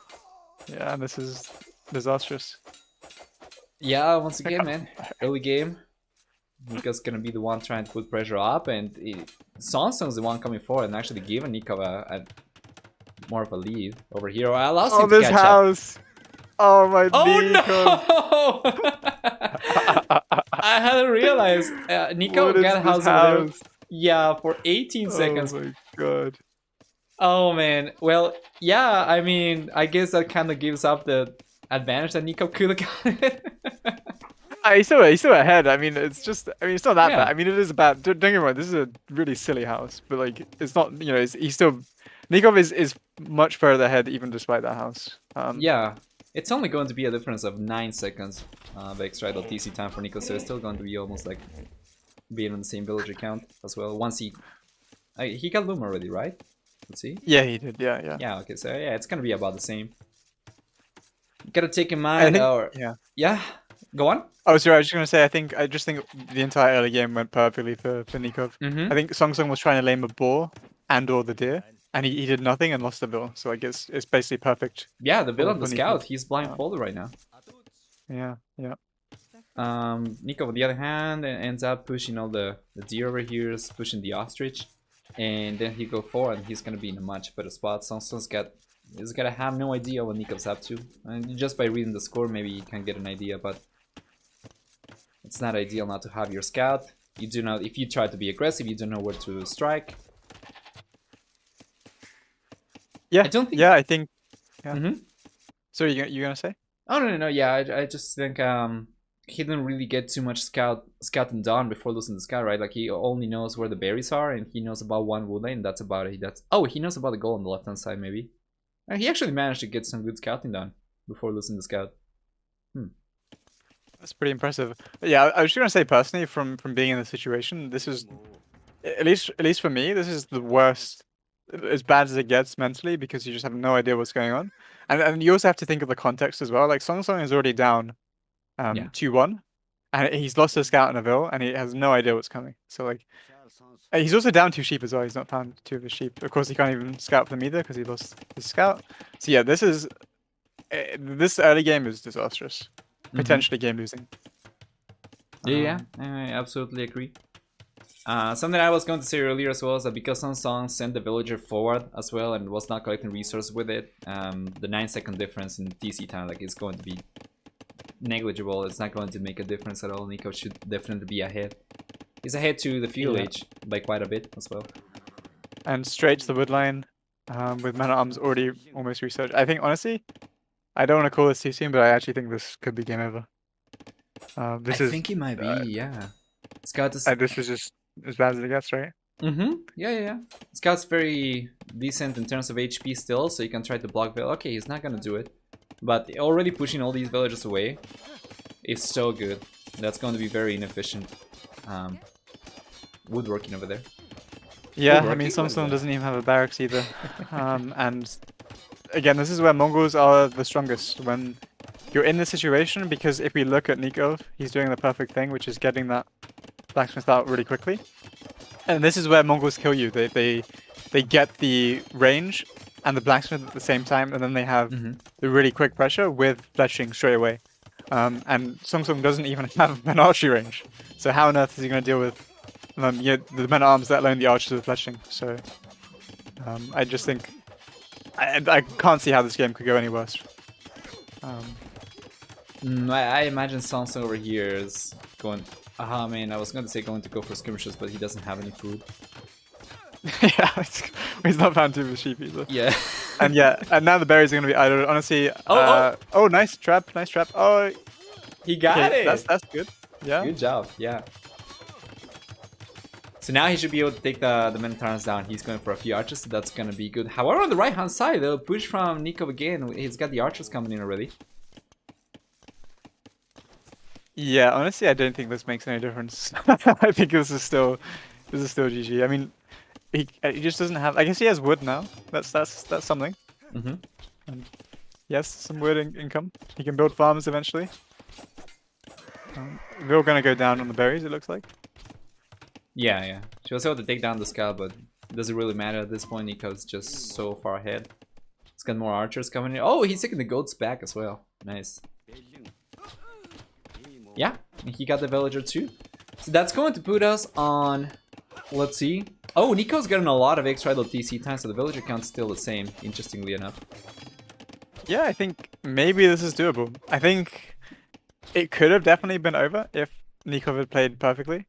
this is disastrous. Yeah, once again, man, early game. Nicov's gonna be the one trying to put pressure up, and SongSong's the one coming forward and actually giving Nicov a more of a lead over here. I lost him to this catch house! Up. Oh my no! I hadn't realized. Nicov got house over there. Yeah, for 18 seconds. Oh my god. Oh man. Well, yeah, I mean, I guess that kind of gives up the advantage that Nicov could have gotten. He's still ahead. I mean, it's not that bad. I mean, it is bad. Don't get me wrong, this is a really silly house, but like, it's not, you know, he's still... Nicov is much further ahead even despite that house. Yeah. It's only going to be a difference of 9 seconds of extra idle TC time for Nicov, so it's still going to be almost like being on the same villager count as well. Once he got Loom already, right? Let's see. Yeah, he did. Yeah. Yeah. Okay. So yeah, it's gonna be about the same. You gotta take in mind, yeah. Go on. Oh, sorry. I was just gonna say. I just think the entire early game went perfectly for Nicov. I think SongSong was trying to lame a boar and/or the deer. And he did nothing and lost the bill, so I guess it's basically perfect. Yeah, the bill on the scout, he's blindfolded right now. Yeah. Nicov, on the other hand, ends up pushing all the deer over here, is pushing the ostrich, and then he go forward, and he's gonna be in a much better spot. SongSong's gotta have no idea what Nicov's up to, and just by reading the score, maybe you can get an idea, but it's not ideal not to have your scout. You do not, if you try to be aggressive, you don't know where to strike. Yeah, I think Yeah. Mm-hmm. So you gonna say? Oh no. Yeah, I just think he didn't really get too much scouting done before losing the scout, right? Like he only knows where the berries are, and he knows about one wood lane. That's about it. He knows about the goal on the left hand side, maybe. He actually managed to get some good scouting done before losing the scout. That's pretty impressive. But yeah, I was just gonna say personally, from being in the situation, this is at least for me, this is the worst, as bad as it gets mentally, because you just have no idea what's going on, and you also have to think of the context as well. Like SongSong is already down, 2-1, and he's lost his scout in a Ville, and he has no idea what's coming. So like, he's also down 2 sheep as well. He's not found 2 of his sheep. Of course, he can't even scout for them either because he lost his scout. So yeah, this early game is disastrous. Potentially game losing. Yeah, I absolutely agree. Something I was going to say earlier as well is that because SongSong sent the villager forward as well and was not collecting resources with it, the 9-second difference in TC time is going to be negligible. It's not going to make a difference at all. Nicov should definitely be ahead. He's ahead to the fuel age by quite a bit as well. And straight to the wood line with Man at Arms already almost researched. I think honestly, I don't want to call this too soon, but I actually think this could be game over. I think it might be, yeah. Scout is... this is just as bad as it gets, right? Yeah. Scout's very decent in terms of HP still, so you can try to block Veil. Okay, he's not gonna do it. But already pushing all these villagers away is so good. That's going to be very inefficient. Woodworking over there. Yeah, I mean, SongSong doesn't even have a barracks either. And again, this is where Mongols are the strongest, when you're in this situation, because if we look at Nicov, he's doing the perfect thing, which is getting that blacksmith out really quickly. And this is where Mongols kill you. They get the range and the blacksmith at the same time, and then they have the really quick pressure with fletching straight away. And SongSong doesn't even have an archery range. So how on earth is he going to deal with the men at arms, let alone the archers with fletching? So I just think I can't see how this game could go any worse. I imagine SongSong over here is going... man, I was going to say going to go for skirmishes, but he doesn't have any food. Yeah, he's not found 2 of his sheep either. Yeah. And now the berries are going to be idle. Honestly, oh, nice trap. Oh, he got it. That's good. Yeah. Good job. Yeah. So now he should be able to take the Minotaurs down. He's going for a few archers, so that's going to be good. However, on the right-hand side, though, push from Nicov again. He's got the archers coming in already. Yeah, honestly, I don't think this makes any difference. I think this is still GG. I mean, he just doesn't have. I guess he has wood now. That's something. And yes, some wood income. He can build farms eventually. They're all gonna go down on the berries, it looks like. Yeah. She was able to take down the scout, but it doesn't really matter at this point. Nicov's just so far ahead. He's got more archers coming in. Oh, he's taking the goats back as well. Nice. Yeah, he got the villager too. So that's going to put us on... Let's see. Oh, Nico's getting a lot of extra idle TC time, so the villager count's still the same, interestingly enough. Yeah, I think maybe this is doable. I think it could have definitely been over if Nicov had played perfectly.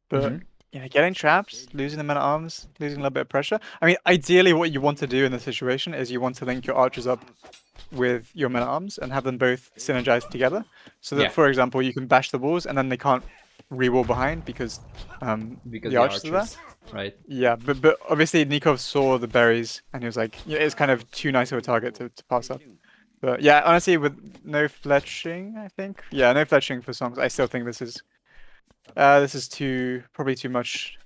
But, you know, getting trapped, losing the men at arms, losing a little bit of pressure. I mean, ideally what you want to do in this situation is you want to link your archers up with your men at arms and have them both synergize together. So that, for example, you can bash the walls and then they can't re-wall behind because the archers are there. Right. Yeah, but obviously Nicov saw the berries and he was like, yeah, it's kind of too nice of a target to pass up. But yeah, honestly, with no fletching, I think. Yeah, no fletching for songs. I still think this is probably too much.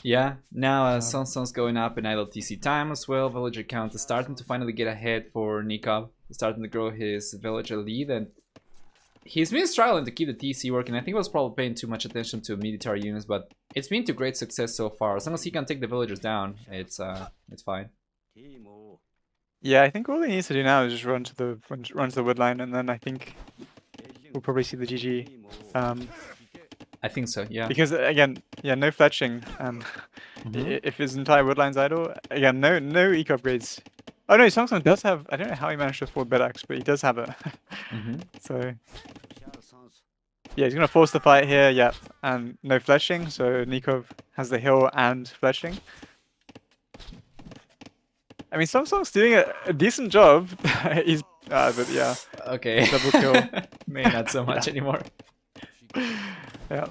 Yeah, now SongSong's going up in idle TC time as well. Villager count is starting to finally get ahead for Nicov. He's starting to grow his villager lead, and he's been struggling to keep the TC working. I think he was probably paying too much attention to military units, but it's been to great success so far. As long as he can take the villagers down, it's fine. Yeah, I think all he needs to do now is just run to the wood line, and then I think we'll probably see the GG. I think so, yeah. Because again, yeah, no fletching. If his entire wood line's idle, again, no eco upgrades. Oh no, SongSong does have. I don't know how he managed to afford bed axe, but he does have it. So yeah, he's gonna force the fight here. Yeah, and no fletching. So Nicov has the hill and fletching. I mean, SongSong's doing a decent job. He's, but yeah, Okay. double kill. Maybe not so much anymore. Yeah.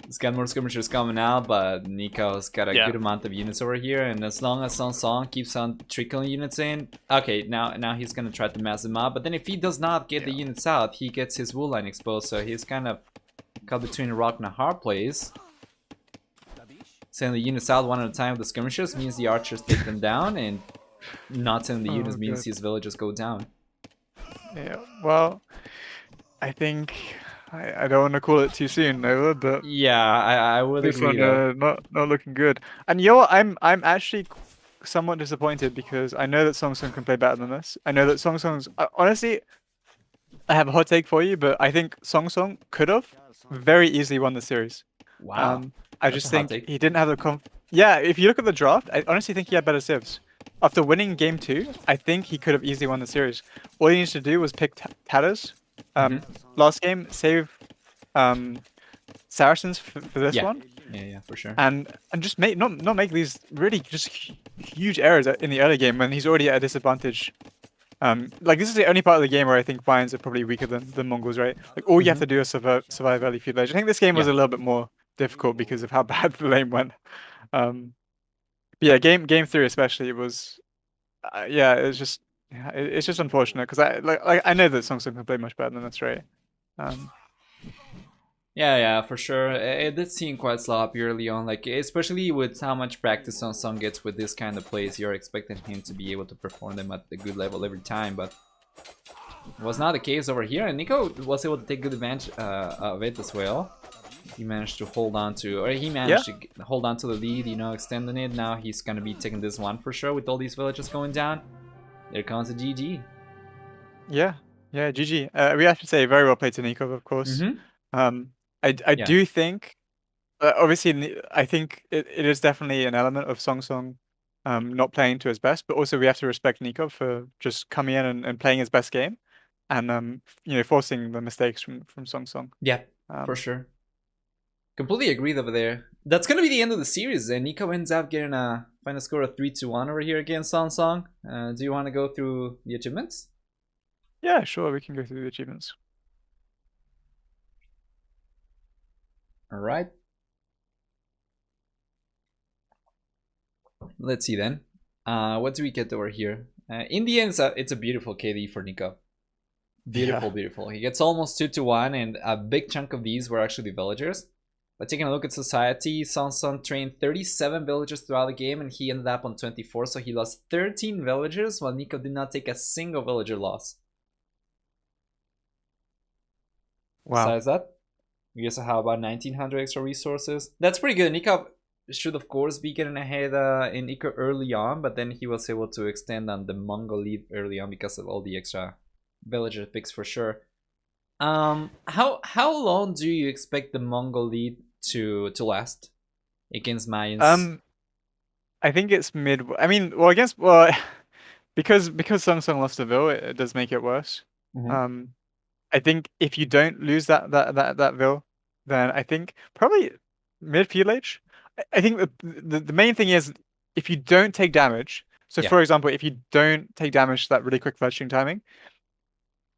He's got more skirmishers coming out, but Nico's got a good amount of units over here, and as long as SongSong keeps on trickling units in, okay, now he's gonna try to mess him up. But then if he does not get the units out, he gets his wool line exposed, so he's kind of caught between a rock and a hard place. Sending the units out one at a time with the skirmishers means the archers take them down, and not sending the units means his villagers go down. Yeah, well, I think I don't want to call it too soon, Nova, but yeah, I would agree. This one not looking good. And you know what? I'm actually somewhat disappointed because I know that SongSong can play better than this. I know that SongSong's honestly, I have a hot take for you, but I think SongSong could have very easily won the series. Wow. I just think he didn't have the Yeah, if you look at the draft, I honestly think he had better civs. After winning game 2, I think he could have easily won the series. All he needs to do was pick Tatters. Last game, save Saracens for this one. Yeah, for sure. And just not make these really just huge errors in the early game when he's already at a disadvantage. Like this is the only part of the game where I think Bayerns are probably weaker than Mongols, right? Like all you have to do is survive early feud age. I think this game was a little bit more difficult because of how bad the lane went. But yeah, game 3 especially, it was it's just unfortunate because I know that SongSong can play much better than this, right? Yeah, for sure. It did seem quite sloppy early on, like especially with how much practice SongSong gets with this kind of plays. You're expecting him to be able to perform them at a good level every time, but it was not the case over here. And Nico was able to take good advantage of it as well. He managed to hold on to, to hold on to the lead, you know, extending it. Now he's gonna be taking this one for sure with all these villages going down. There comes a GG. Yeah, GG. We have to say very well played to Nicov, of course. I do think, obviously, I think it is definitely an element of SongSong not playing to his best, but also we have to respect Nicov for just coming in and playing his best game, and you know, forcing the mistakes from SongSong. Yeah, for sure. Completely agreed over there. That's gonna be the end of the series, and Nicov ends up getting a final score of 3-1 over here against SongSong. Do you want to go through the achievements? Yeah, sure, we can go through the achievements. All right. Let's see then. What do we get over here? In the end, it's a beautiful KD for Nicov. Beautiful. He gets almost 2-1, and a big chunk of these were actually villagers. But taking a look at society, SongSong trained 37 villagers throughout the game, and he ended up on 24, so he lost 13 villagers, while Nicov did not take a single villager loss. Wow. Besides that, we also have about 1900 extra resources. That's pretty good. Nicov should, of course, be getting ahead in Ico early on, but then he was able to extend on the Mongol lead early on because of all the extra villager picks for sure. How long do you expect the Mongol lead to last against Mayans? I think it's mid. I mean, because SongSong lost the Vil, it does make it worse. I think if you don't lose that Vil, then I think probably mid feud age. I think the main thing is if you don't take damage. So for example, if you don't take damage that really quick fletching timing,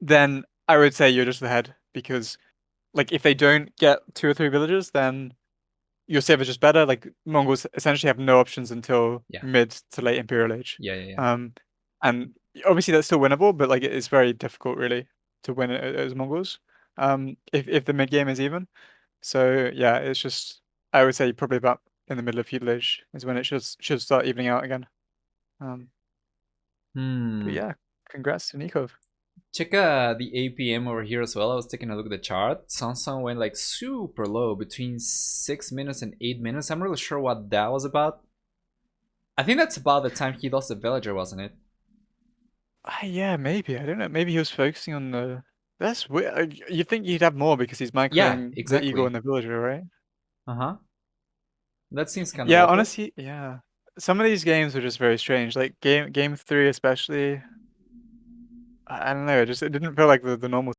then I would say you're just ahead, because like if they don't get 2 or 3 villages, then your save is just better. Like Mongols essentially have no options until mid to late Imperial Age. And obviously that's still winnable, but like it's very difficult really to win it as Mongols. If the mid game is even. So yeah, it's just, I would say probably about in the middle of feudal age is when it should start evening out again. But yeah, congrats to Nicov. Check the APM over here as well. I was taking a look at the chart. SongSong went like super low, between 6 minutes and 8 minutes. I'm really sure what that was about. I think that's about the time he lost the villager, wasn't it? Yeah, maybe. I don't know. Maybe he was focusing on the... That's weird. You'd think he'd have more because he's microing the eagle and the villager, right? That seems kind of local. Honestly, yeah. Some of these games are just very strange. Like game 3 especially. I don't know. It didn't feel like the normal